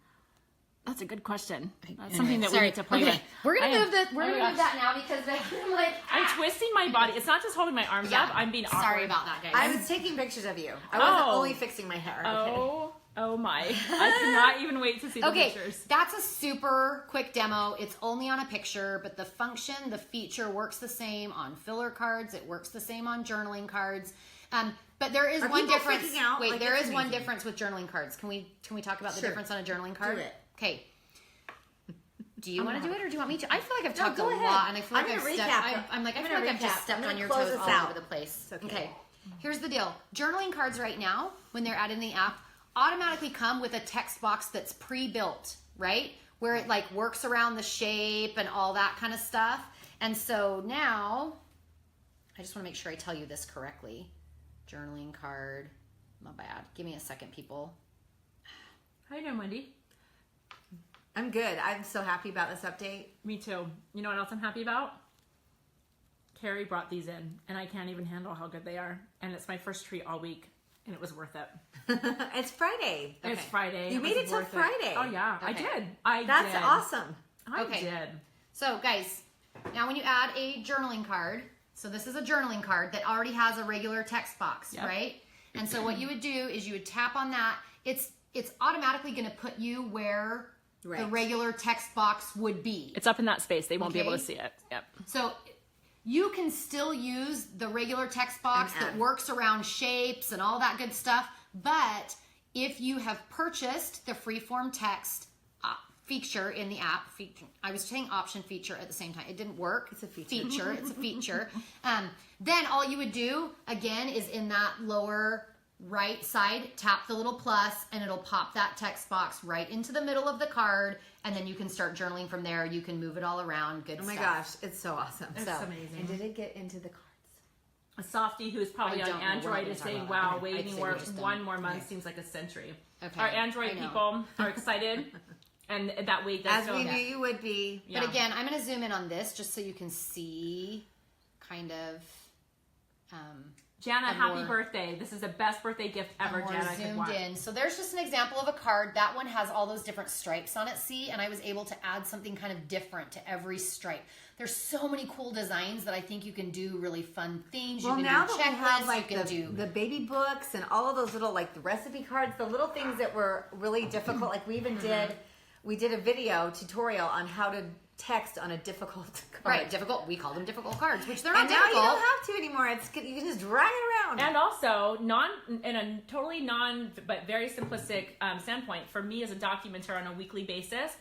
That's a good question. That's something that we need to play with. We're gonna move Oh my gosh. that now because I'm like I'm twisting my body. It's not just holding my arms up. I'm being awkward. sorry about that, guys. I was taking pictures of you. I wasn't Oh. only fixing my hair. Okay. Oh my. I cannot even wait to see the Okay, pictures. that's a super quick demo. It's only on a picture, but the function, the feature works the same on filler cards. It works the same on journaling cards. But there is Are one people difference. freaking out? Wait, Like, there that's is one amazing. difference with journaling cards. Can we talk about the Sure. difference on a journaling card? Do it. Okay. Do you want to do it or do you want me to? I feel like I've No, talked go a ahead. lot, and I feel I'm like I've gonna stepped. recap. I'm like I I'm feel like gonna I've just recap. stepped I'm on gonna your close toes this all out. over the place. It's okay. Okay. Here's the deal. Journaling cards right now, when they're added in the app, automatically come with a text box that's pre-built, right? Where it like works around the shape and all that kind of stuff. And so now, I just want to make sure I tell you this correctly. Journaling card. My bad. Give me a second, people. How you doing, Wendy? I'm good. I'm so happy about this update. Me too. You know what else I'm happy about? Carrie brought these in, and I can't even handle how good they are. And it's my first treat all week, and it was worth it. It's Friday. It's Friday. You made it till worth Friday. Oh yeah, I Okay. did. I That's did. awesome. I Okay. did. So guys, now when you add a journaling card, so this is a journaling card that already has a regular text box, Yep. right? And so what you would do is you would tap on that. It's automatically going to put you where the Right. regular text box would be. It's up in that space. They won't be able to Okay. see it. Yep. So you can still use the regular text box And that add. works around shapes and all that good stuff. But if you have purchased the Freeform text feature in the app, I was saying option feature at the same time. It didn't work. It's a feature. It's a feature. Then all you would do, again, is in that lower right side, tap the little plus, and it'll pop that text box right into the middle of the card, and then you can start journaling from there. You can move it all around. Good Oh stuff. my gosh, it's so awesome. It's So, amazing. And did it get into the cards? A softie who's probably I on don't know. We're not Android gonna is talk saying, about wow, that. I'd waiting say more, we just don't. one more month Okay. seems like a century. Okay. Our I Android know. people are excited, and that week that's As we knew you would be. Yeah. But again, I'm going to zoom in on this just so you can see kind of Jana, a happy more- birthday. This is the best birthday gift ever more Jana could zoomed want. in. So there's just an example of a card. That one has all those different stripes on it, see? And I was able to add something kind of different to every stripe. There's so many cool designs that I think you can do really fun things. Well, you can now do that we have checklists, like you can do... the baby books and all of those little like the recipe cards, the little things that were really difficult. Like we even did a video tutorial on how to text on a difficult card. Right, difficult. We call them difficult cards, which they're not And now difficult. you don't have to anymore. You can just drag it around. And also, in a totally but very simplistic standpoint, for me as a documenter on a weekly basis,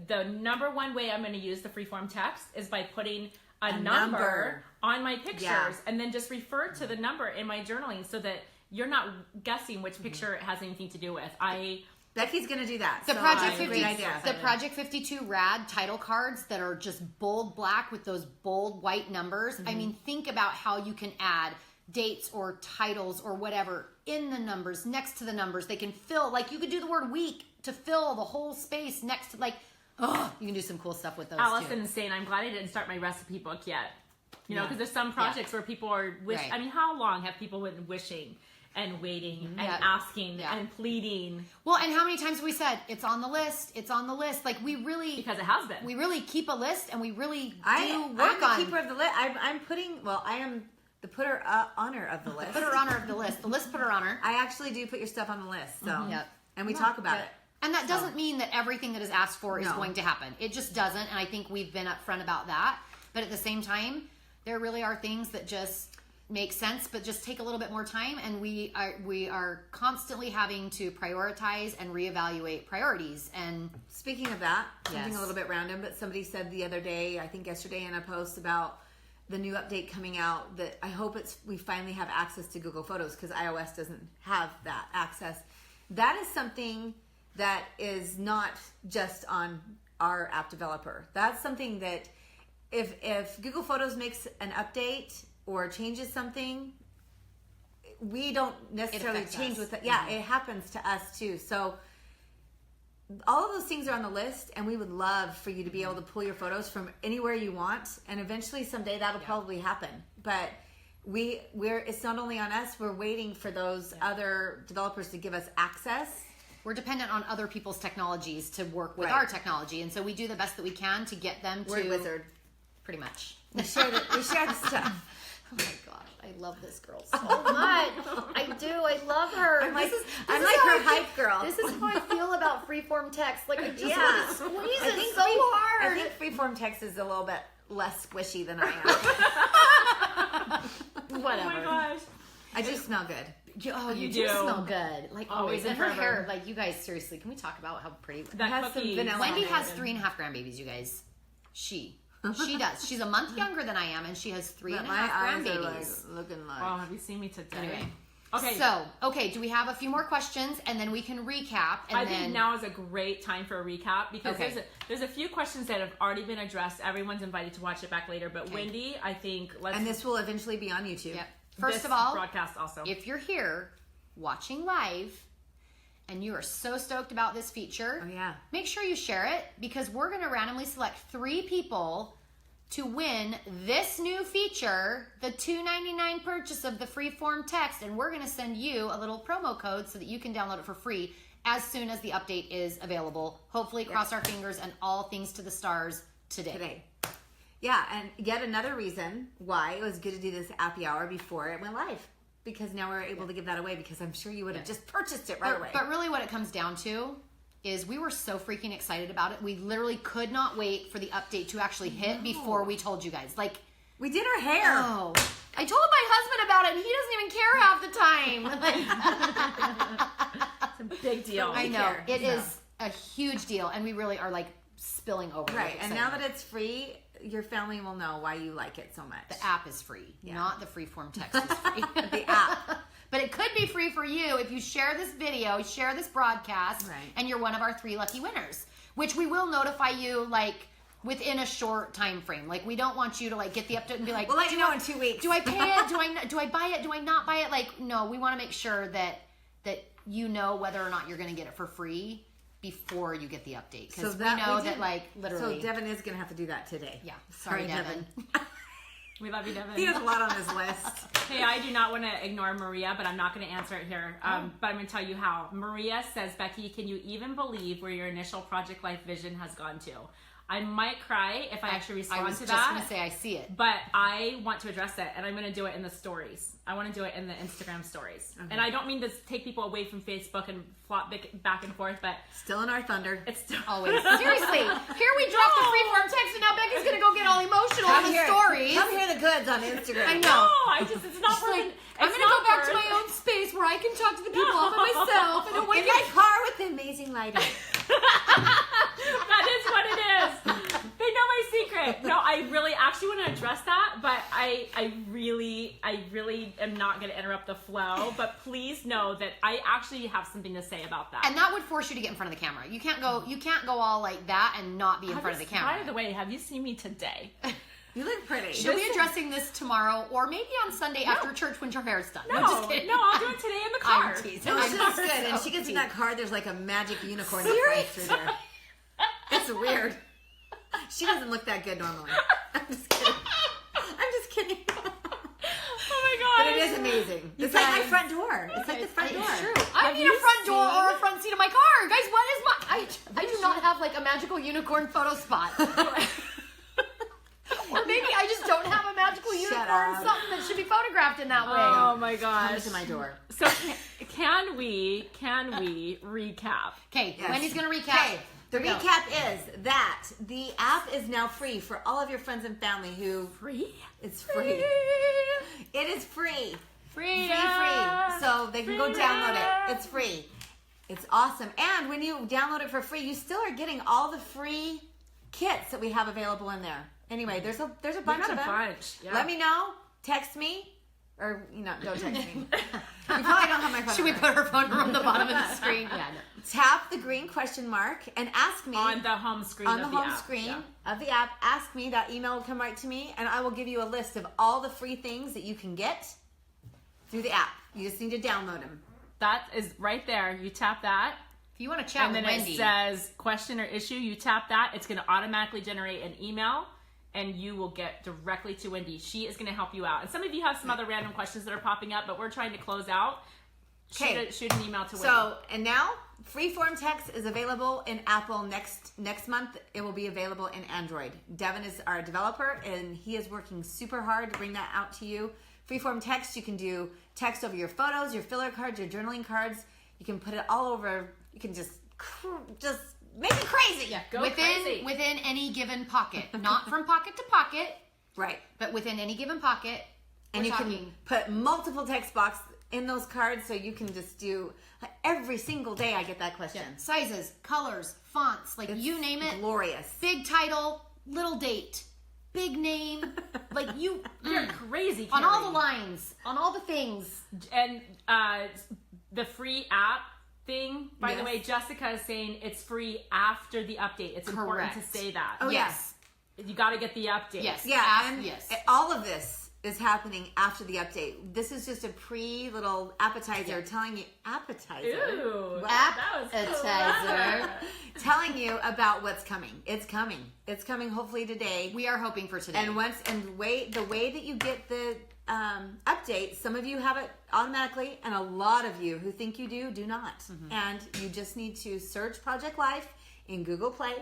the number one way I'm going to use the Freeform text is by putting a number on my pictures, Yeah. and then just refer to the number in my journaling so that you're not guessing which picture it has anything to do with. Becky's gonna do that. The so Project great 50, idea. the Project 52 rad title cards that are just bold black with those bold white numbers. I mean, think about how you can add dates or titles or whatever in the numbers, next to the numbers. They can fill, like you could do the word week to fill the whole space next to, like, you can do some cool stuff with those Allison too. is saying, I'm glad I didn't start my recipe book yet. You know, Yeah. because there's some projects where people are Right. I mean, how long have people been wishing and waiting and Yeah. asking Yeah. and pleading? Well, and how many times have we said, it's on the list, it's on the list. Like we really, Because it has been. we really keep a list and we really do I'm work the on keeper of the list. I'm putting. Well, I am the putter honor of the list. put her honor of the list. The list put her honor. I actually do put your stuff on the list. So Yep. and we talk about Yeah. it. And that doesn't mean that everything that is asked for is No. going to happen. It just doesn't. And I think we've been upfront about that. But at the same time, there really are things that just make sense, but just take a little bit more time. And we are constantly having to prioritize and reevaluate priorities. And Speaking of that, something Yes. a little bit random, but somebody said the other day, I think yesterday in a post about the new update coming out, that I hope we finally have access to Google Photos because iOS doesn't have that access. That is something that is not just on our app developer. That's something that if Google Photos makes an update or changes something, we don't necessarily change with it. Yeah, it happens to us too. So all of those things are on the list, and we would love for you to be able to pull your photos from anywhere you want. And eventually, someday, that'll probably happen. But it's not only on us. We're waiting for those other developers to give us access. We're dependent on other people's technologies to work with our technology, and so we do the best that we can to get them to. We're a wizard, pretty much. We share the stuff. Oh my gosh, I love this girl so much. I do. I love her. I'm like her hype girl. This is how I feel about Freeform text. Like I just want to squeeze it so I hard. think Freeform text is a little bit less squishy than I am. Whatever. Oh my gosh. I just smell good. You do smell good. Like always. And her forever. hair, like you guys, seriously, can we talk about how pretty That has some cookie. vanilla. Wendy on it. has 3.5 grandbabies, you guys. She does. She's a month younger than I am, and she has 3.5 grandbabies. Like looking like. Oh, have you seen me today? Anyway. Okay. So, do we have a few more questions, and then we can recap? And I think now is a great time for a recap because there's a few questions that have already been addressed. Everyone's invited to watch it back later, but Wendy, I think and this will eventually be on YouTube. Yep. First of all, broadcast also. if you're here watching live and you are so stoked about this feature, make sure you share it, because we're going to randomly select 3 people to win this new feature, the $2.99 purchase of the Freeform text, and we're going to send you a little promo code so that you can download it for free as soon as the update is available. Hopefully, cross our fingers, and all things to the stars today. Yeah, and yet another reason why it was good to do this Appy Hour before it went live, because now we're able to give that away, because I'm sure you would have just purchased it right away. But really what it comes down to is we were so freaking excited about it. We literally could not wait for the update to actually hit before we told you guys. Like, we did her hair. Oh, I told my husband about it, and he doesn't even care half the time. It's a big deal. I know. It is a huge deal, and we really are like spilling over. Right, and now that it's free, your family will know why you like it so much. The app is free, not the Freeform text is free. The app. But it could be free for you if you share this video, share this broadcast, and you're one of our 3 lucky winners, which we will notify you like within a short time frame. Like, we don't want you to like get the update and be like, we'll let you know in 2 weeks. Do I pay it? Do I buy it? Do I not buy it? Like, no, we want to make sure that you know whether or not you're going to get it for free before you get the update, because we know that like literally. So Devin is going to have to do that today. Yeah, sorry Devin. We love you, Devin. He has a lot on his list. Hey, I do not want to ignore Maria, but I'm not going to answer it here. But I'm going to tell you how. Maria says, Becky, can you even believe where your initial Project Life vision has gone to? I might cry if I actually respond to that. I was just going to say, I see it. But I want to address it, and I'm going to do it in the stories. I want to do it in the Instagram stories. Okay. And I don't mean to take people away from Facebook and flop back and forth, but... Still in our thunder. It's still... Always. Seriously. Here we dropped the Freeform text, and now Becky's going to go get all emotional on the stories. Come hear the goods on Instagram. I know. No, it's not for... Like, I'm going to go back to my own space where I can talk to the people all by myself. I don't want in my car with the amazing lighting. That is what it is. They know my secret. No, I really actually want to address that, but I really am not going to interrupt the flow. But please know that I actually have something to say about that. And that would force you to get in front of the camera. You can't go all like that and not be in front of the camera. By the way, have you seen me today? You look pretty. She'll be addressing this tomorrow, or maybe on Sunday after church when your hair's done. No, just kidding. No, I'll do it today in the car. I'm teasing. No, she's good. And she gets in that car, there's like a magic unicorn that flies through there. It's weird. She doesn't look that good normally. I'm just kidding. Oh my god. But it is amazing. It's like my front door. It's like the front door. It's true. I need a front door or a front seat of my car. Guys, what is my... I do not have like a magical unicorn photo spot. Or maybe I just don't have a magical unicorn, something that should be photographed in that way. Oh my gosh. Come to my door. So can we recap? Okay, Yes. Wendy's going to recap. Okay, the recap is that the app is now free for all of your friends and family who... Free? It's free. It is free. Free. Free. So they can go download it. It's free. It's awesome. And when you download it for free, you still are getting all the free kits that we have available in there. Anyway, there's a bunch of them. Yeah. Let me know. Text me. Or, don't text me. You probably don't have my phone Should we number. put her phone number on the bottom of the screen? Yeah, no. tap the green question mark and ask me on the home screen on of the home app. screen Yeah. of the app. Ask me. That email will come right to me, and I will give you a list of all the free things that you can get through the app. You just need to download them. That is right there. You tap that. If you want to chat And with then Wendy, it says question or issue. You tap that. It's going to automatically generate an email, and you will get directly to Wendy. She is going to help you out. And some of you have some other random questions that are popping up, but we're trying to close out. Okay. Shoot an email to Wendy. So, and now Freeform text is available in Apple next month. It will be available in Android. Devin is our developer, and he is working super hard to bring that out to you. Freeform text, you can do text over your photos, your filler cards, your journaling cards. You can put it all over. You can just make it crazy. Yeah, go within crazy. within any given pocket, not from pocket to pocket, Right. but within any given pocket. And we're you talking, can put multiple text box in those cards, so you can just do every single day. I get that question. sizes, colors, fonts, like you name it. Glorious. Big title, little date, big name, like you You're crazy, on all Carrie. the lines, on all the things. And the free app thing, by the Yes. way, Jessica is saying it's free after the update. It's important to Correct. say that. Oh, Yes, You got to get the update. yes, Yeah, and yes. all of this is happening after the update. This is just a little appetizer telling you Ooh. App that was appetizer. telling you about what's coming. It's coming. It's coming hopefully today. We are hoping for today. And the way that you get the update, some of you have it automatically, and a lot of you who think you do not. And you just need to search Project Life in Google Play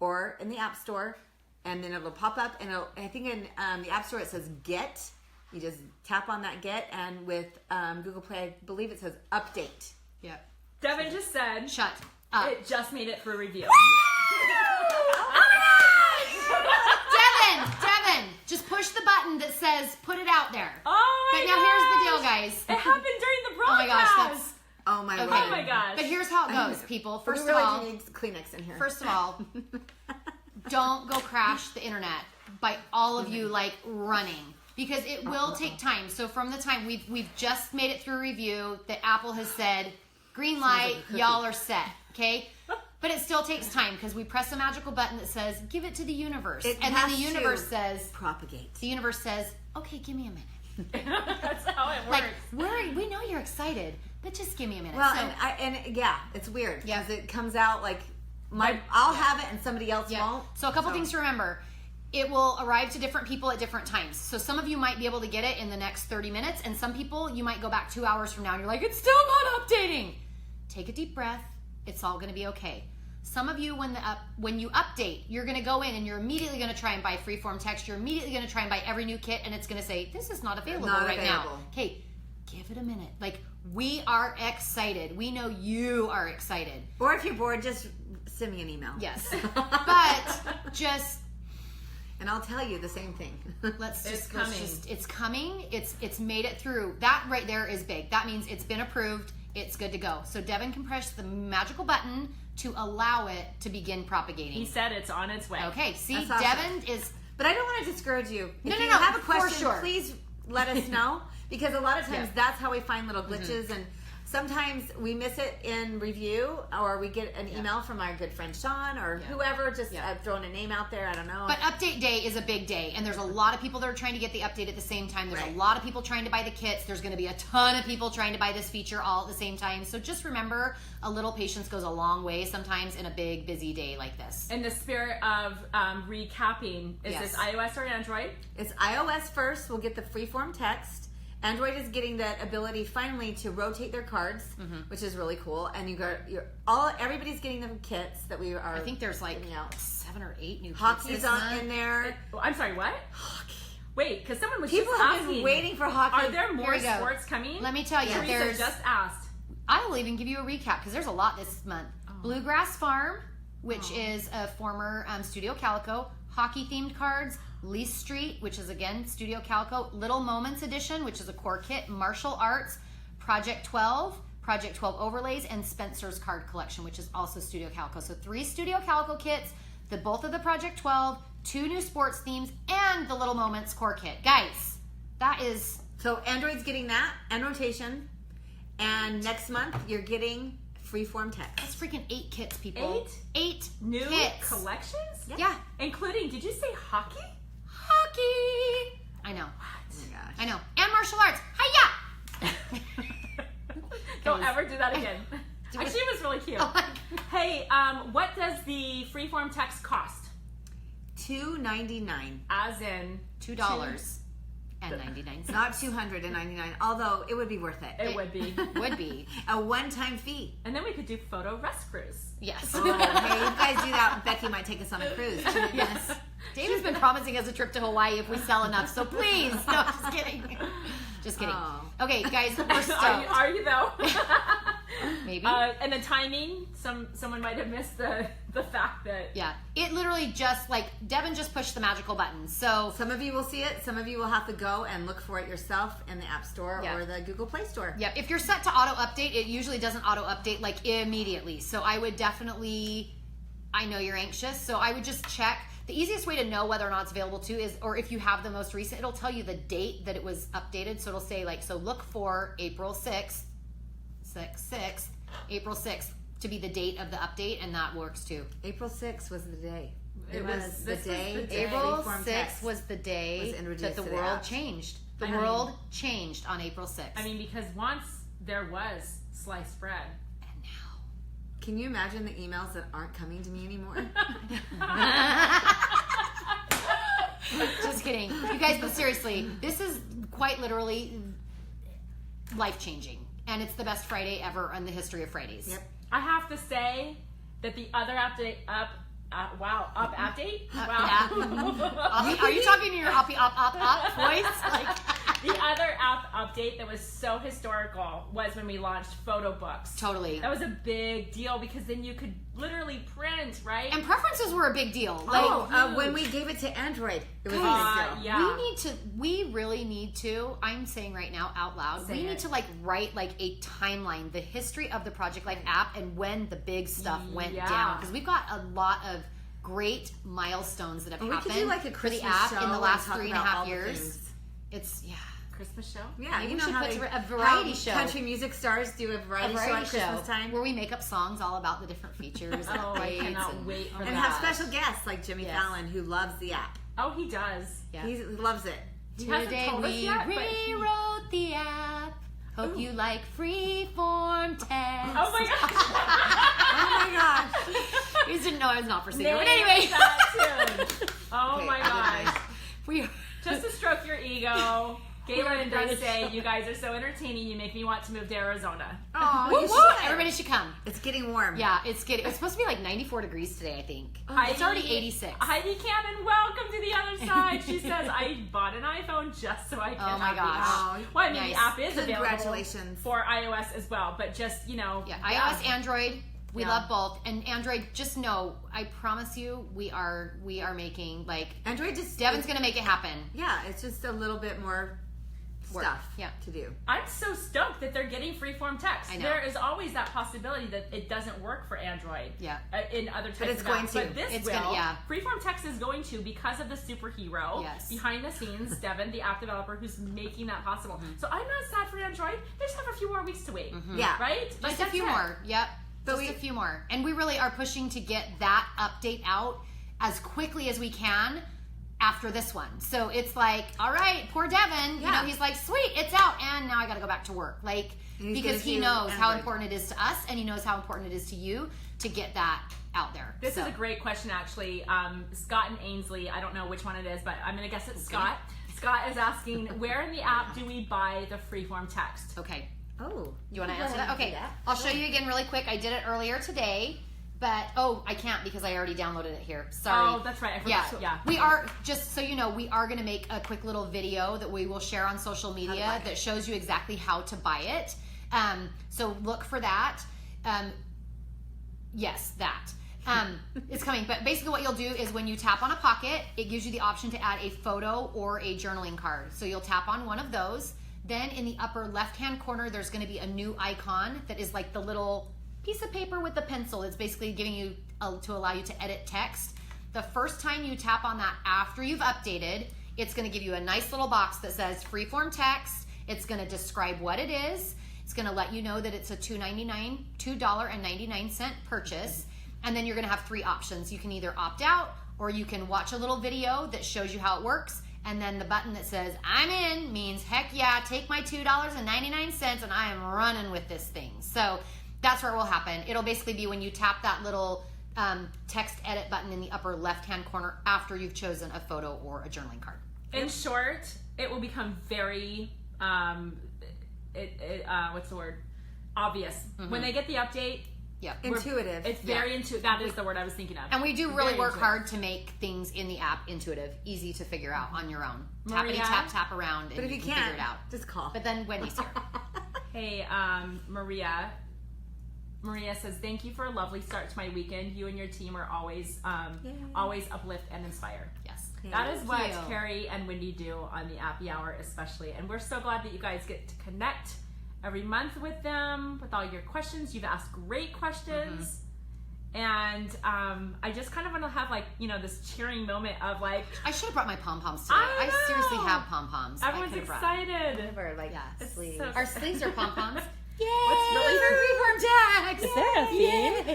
or in the App Store, and then it'll pop up. And I think in the App Store it says Get. You just tap on that Get, and with Google Play, I believe it says Update. Yep. Devin just said Shut up. it just made it for review. Devin, just push the button that says put it out there. Oh my But now here's the deal, gosh. guys. It happened during the Oh my gosh, broadcast. that's Oh my okay. word. Oh my gosh. But here's how it goes, people. First we of really all, do need Kleenex in here. first of all, don't go crash the internet by all of you like running, because it will take time. So from the time we've just made it through review, that Apple has said green light, y'all are set, okay? But it still takes time because we press a magical button that says give it to the universe, It and then has the to universe says propagate. okay, give me a minute. That's how it Like works. we know you're excited, but just give me a minute. Well, So- and yeah, it's weird Yeah. because it comes out like I'll have it and somebody else Yeah. won't. So a couple things to remember. It will arrive to different people at different times. So some of you might be able to get it in the next 30 minutes, and some people you might go back 2 hours from now and you're like, it's still not updating. Take a deep breath. It's all going to be okay. Some of you, when you update, you're going to go in and you're immediately going to try and buy Freeform text. You're immediately going to try and buy every new kit, and it's going to say, this is not available right now. Okay, give it a minute. Like, we are excited. We know you are excited. Or if you're bored, just send me an email. Yes. But just And I'll tell you the same thing. It's coming. It's coming. It's made it through. That right there is big. That means it's been approved. It's good to go. So Devin can press the magical button to allow it to begin propagating. He said it's on its way. Okay, see, That's awesome. Devin is But I don't want to discourage you. If No, you no, have a for question, sure. please let us know. Because a lot of times Yeah. that's how we find little glitches, and sometimes we miss it in review, or we get an email from our good friend Sean or whoever, just throwing a name out there. I don't know. But update day is a big day, and there's a lot of people that are trying to get the update at the same time. There's Right. a lot of people trying to buy the kits. There's going to be a ton of people trying to buy this feature all at the same time. So just remember, a little patience goes a long way sometimes in a big, busy day like this. In the spirit of recapping, is this iOS or Android? It's iOS first. We'll get the freeform text. Android is getting that ability finally to rotate their cards, which is really cool. And everybody's getting the kits that we are. I think there's like giving out. 7 or 8 new kits Hockey's this on month. in there. Oh, I'm sorry, what? Hockey. Wait, because someone was People just have asking. been waiting for hockey. Are there more we go. sports coming? Let me tell you, Teresa there's. just asked. I will even give you a recap because there's a lot this month. Bluegrass Farm, which is a former Studio Calico, hockey-themed cards. Lee Street, which is again Studio Calico. Little Moments Edition, which is a core kit. Martial Arts, Project 12 overlays, and Spencer's card collection, which is also Studio Calico. So 3 Studio Calico kits, both of the Project 12, 2 new sports themes, and the Little Moments core kit. Guys, that is So Android's getting that and rotation. And next month you're getting Freeform text. That's freaking 8 kits, people. 8 new kits. collections? Yeah. Including, did you say hockey? Hockey. I know. Oh my gosh. I know. And martial arts. Hiya! Don't ever do that again. Actually, it was really cute. Hey, what does the Freeform text cost? $2.99. As in $2.99. Not $299. Although it would be worth it. it would be. Would be. A one-time fee. And then we could do photo rest cruise. Yes. Oh, hey, you guys do that. Becky might take us on a cruise. Yes. David's been promising us a trip to Hawaii if we sell enough, so please. No, just kidding. Just kidding. Oh. Okay, guys, we're stoked. Are you though? Maybe. And the timing, someone might have missed the fact that Yeah. It literally just, like, Devin just pushed the magical button. So, Some of you will see it. Some of you will have to go and look for it yourself in the App Store Yeah. or the Google Play Store. yeah, if you're set to auto update, it usually doesn't auto update, like, immediately. So I would definitely, I know you're anxious, so I would just check. The easiest way to know whether or not it's available too is, or if you have the most recent, it'll tell you the date that it was updated. So it'll say, like, so look for April 6th, April 6th to be the date of the update, and that works too. April 6th was the day. It was the this day. was the day. April Freeform 6th text was the day was introduced that the to the world app. changed. The I mean- world changed on April 6th. I mean, because once there was sliced bread. and now. Can you imagine the emails that aren't coming to me anymore? Just kidding. You guys, but seriously, this is quite literally life-changing. And it's the best Friday ever in the history of Fridays. Yep. I have to say that the other update update? Wow. Are you talking in your uppy up voice? Like, The other app update that was so historical was when we launched photo books. totally. That was a big deal because then you could literally print, right? And preferences were a big deal. Like, When we gave it to Android, it was a big deal. yeah. we really need to, I'm saying right now out loud, Say we need it. to, like, write, like, a timeline, the history of the Project Life app and when the big stuff went Yeah. down. Because we've got a lot of great milestones that have We happened could do like a for Christmas the app show in the and last talk 3.5 about all the years. things. It's, yeah. Christmas show? Yeah, Maybe you we know should how put they- a variety how show. Country music stars do a variety, show at Christmas time. where we make up songs all about the different features. Oh, I and cannot and- wait for oh that. And my have gosh. special guests like Jimmy Yes. Fallon, who loves the app. Oh, he does. Yeah. He loves it. He hasn't Today told us we yet, but he- rewrote the app. Hope you like freeform text. Oh my gosh. Oh my gosh. You just didn't know I was not for sale. Name But anyway, that tune. Oh Okay, my other gosh. we are. Just to stroke your ego, Galen We're does gonna say, show. you guys are so entertaining, you make me want to move to Arizona. Oh, Woo, you woo, should. everybody should come. It's getting warm. Yeah, it's supposed to be like 94 degrees today, I think. Heidi- It's already 86. Heidi Cannon, welcome to the other side. She says, I bought an iPhone just so I can Oh my have the gosh. app. Well, I mean, Nice. the app is available Congratulations. for iOS as well, but just, you know. Yeah, iOS, Android. We Yeah. love both. And Android, just know, I promise you, we are making, like, Android just Devin's going to make it happen. Yeah, it's just a little bit more Work. stuff Yeah. to do. I'm so stoked that they're getting freeform text. I know. There is always that possibility that it doesn't work for Android. Yeah. In other types But it's of going apps. to. But this It's will. gonna- yeah. Freeform text is going to because of the superhero Yes. behind the scenes, Devin, the app developer, who's making that possible. Mm-hmm. So I'm not sad for Android. They just have a few more weeks to wait. Yeah. Right? Like, Just a that's few it. more. Yep. But Just a few more. And we really are pushing to get that update out as quickly as we can after this one. So it's like, all right, poor Devin, you Yeah. know, he's like, sweet, it's out, and now I got to go back to work. Like, And he's because gonna he do knows how Android. important it is to us, and he knows how important it is to you to get that out there. This So, is a great question, actually. Scott and Ainsley, I don't know which one it is, but I'm going to guess it's Scott. Scott is asking, where in the app do we buy the freeform text? okay. Oh. You want to go answer ahead that? and do Okay. that. I'll show you again really quick. I did it earlier today, but I can't because I already downloaded it here. Sorry. Oh, that's right. I Yeah, forgot. Yeah. We are, just so you know, we are going to make a quick little video that we will share on social buy media it. that shows you exactly how to buy it. So look for that. Yes, that. It's coming. But basically what you'll do is when you tap on a pocket, it gives you the option to add a photo or a journaling card. So you'll tap on one of those. Then in the upper left-hand corner, there's going to be a new icon that is like the little piece of paper with the pencil. It's basically giving you to allow you to edit text. The first time you tap on that after you've updated, it's going to give you a nice little box that says freeform text. It's going to describe what it is. It's going to let you know that it's a $2.99 purchase. And then you're going to have 3 options. You can either opt out, or you can watch a little video that shows you how it works. And then the button that says, I'm in, means, heck yeah, take my $2.99 and I am running with this thing. So that's where it will happen. It'll basically be when you tap that little text edit button in the upper left-hand corner after you've chosen a photo or a journaling card. In short, it will become very, what's the word? Obvious. When they get the update, intuitive. It's very intuitive. That is the word I was thinking of. And we do really work hard to make things in the app intuitive, easy to figure out on your own. Maria? Tap around, and But if you you can can't, figure it out. just call. But then Wendy's here. Hey, Maria. Maria says, thank you for a lovely start to my weekend. You and your team are always uplift and inspire. Yes. That is what you. Carrie and Wendy do on the Appy Hour especially. And we're so glad that you guys get to connect every month with them, with all your questions. You've asked great questions. And I just kind of want to have this cheering moment of I should have brought my pom-poms today. I seriously have pom-poms. Everyone's excited. Sleeves. so- Our sleeves are pom-poms. Yay! What's really Freeform tags! Is there a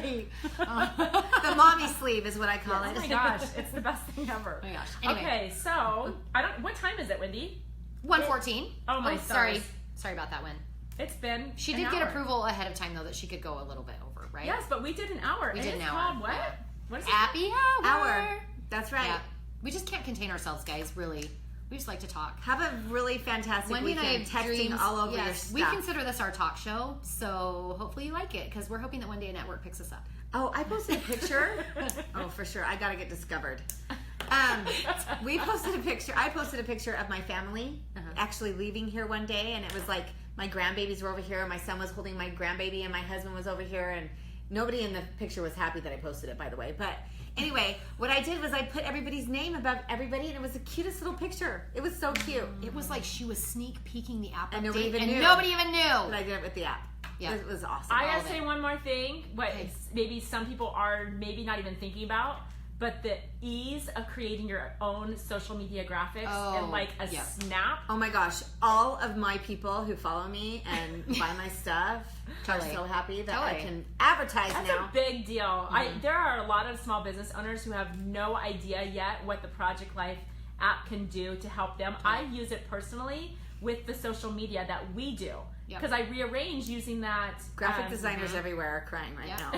theme? The mommy sleeve is what I call Oh it. my gosh, it's the best thing ever. Oh my gosh. Anyway. Okay, so what time is it, Wendy? 1:14. Oh my sorry. Sorry about that, Wen. It's been She an did get hour. approval ahead of time, though, that she could go a little bit over, right? Yes, but we did an hour. We and did an it's hour. called what? Yeah. What is it? Appy Hour. That's right. Yeah. We just can't contain ourselves, guys, really. We just like to talk. Have a really fantastic Wendy and I weekend have texting dreams. all over your Yes, stuff. we consider this our talk show, so hopefully you like it, because we're hoping that one day a network picks us up. Oh, I posted a picture. Oh, for sure. I gotta get discovered. We posted a picture. I posted a picture of my family actually leaving here one day, and it was like my grandbabies were over here, and my son was holding my grandbaby, and my husband was over here, and nobody in the picture was happy that I posted it, by the way. But anyway, what I did was I put everybody's name above everybody, and it was the cutest little picture. It was so cute. It was like she was sneak peeking the app And update, nobody even and knew. nobody even knew. But I did it with the app. Yeah. It was awesome. I all gotta of say it. one more thing, what maybe some people are maybe not even thinking about, but the ease of creating your own social media graphics and snap. Oh my gosh, all of my people who follow me and buy my stuff are so happy that I can advertise That's now. a big deal. There are a lot of small business owners who have no idea yet what the Project Life app can do to help them. I use it personally with the social media that we do. Because I rearrange using that. Graphic designers everywhere are crying right now.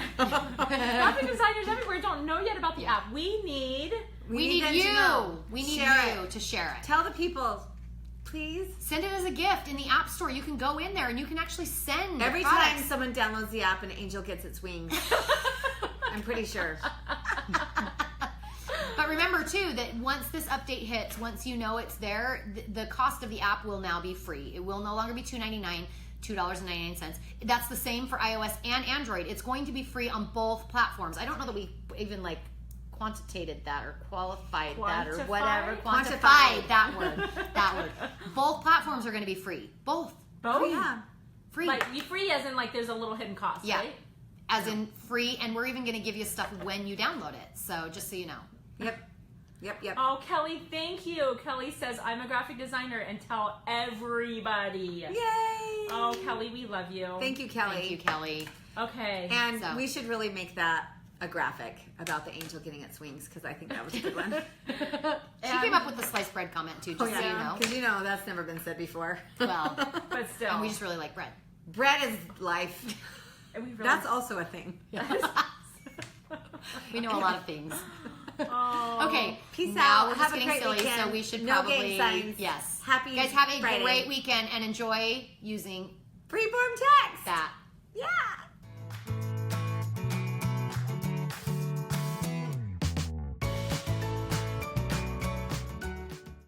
Graphic designers everywhere don't know yet about the app. We need We need them you. to know. We need Share you it. to share it. Tell the people, please. Send it as a gift in the App Store. You can go in there and you can actually send Every products. time someone downloads the app, an angel gets its wings. I'm pretty sure. But remember too that once this update hits, once you know it's there, the cost of the app will now be free. It will no longer be $2.99. $2.99. That's the same for iOS and Android. It's going to be free on both platforms. I don't know that we even quantitated that or qualified that or whatever. Quantified that word. That word. Both platforms are going to be free. Both. both. Yeah. Free. Free as in there's a little hidden cost, Yeah. right? As in free, and we're even going to give you stuff when you download it. So just so you know. Yep. Oh, Kelly, thank you. Kelly says, I'm a graphic designer and tell everybody. Yay. Oh, Kelly, we love you. Thank you, Kelly. Thank you, Kelly. Okay. And we should really make that a graphic about the angel getting its wings, because I think that was a good one. She came up with the sliced bread comment too, just so you know. Because that's never been said before. Well, but still. and we just really like bread. Bread is life. And we really- That's also a thing. We know a lot of things. Oh. Okay, Peace now out. we're just Have a getting great silly, weekend. so we should No probably gang signs. yes. Happy guys, have a Friday. great weekend and enjoy using Freeform text. that. Yeah.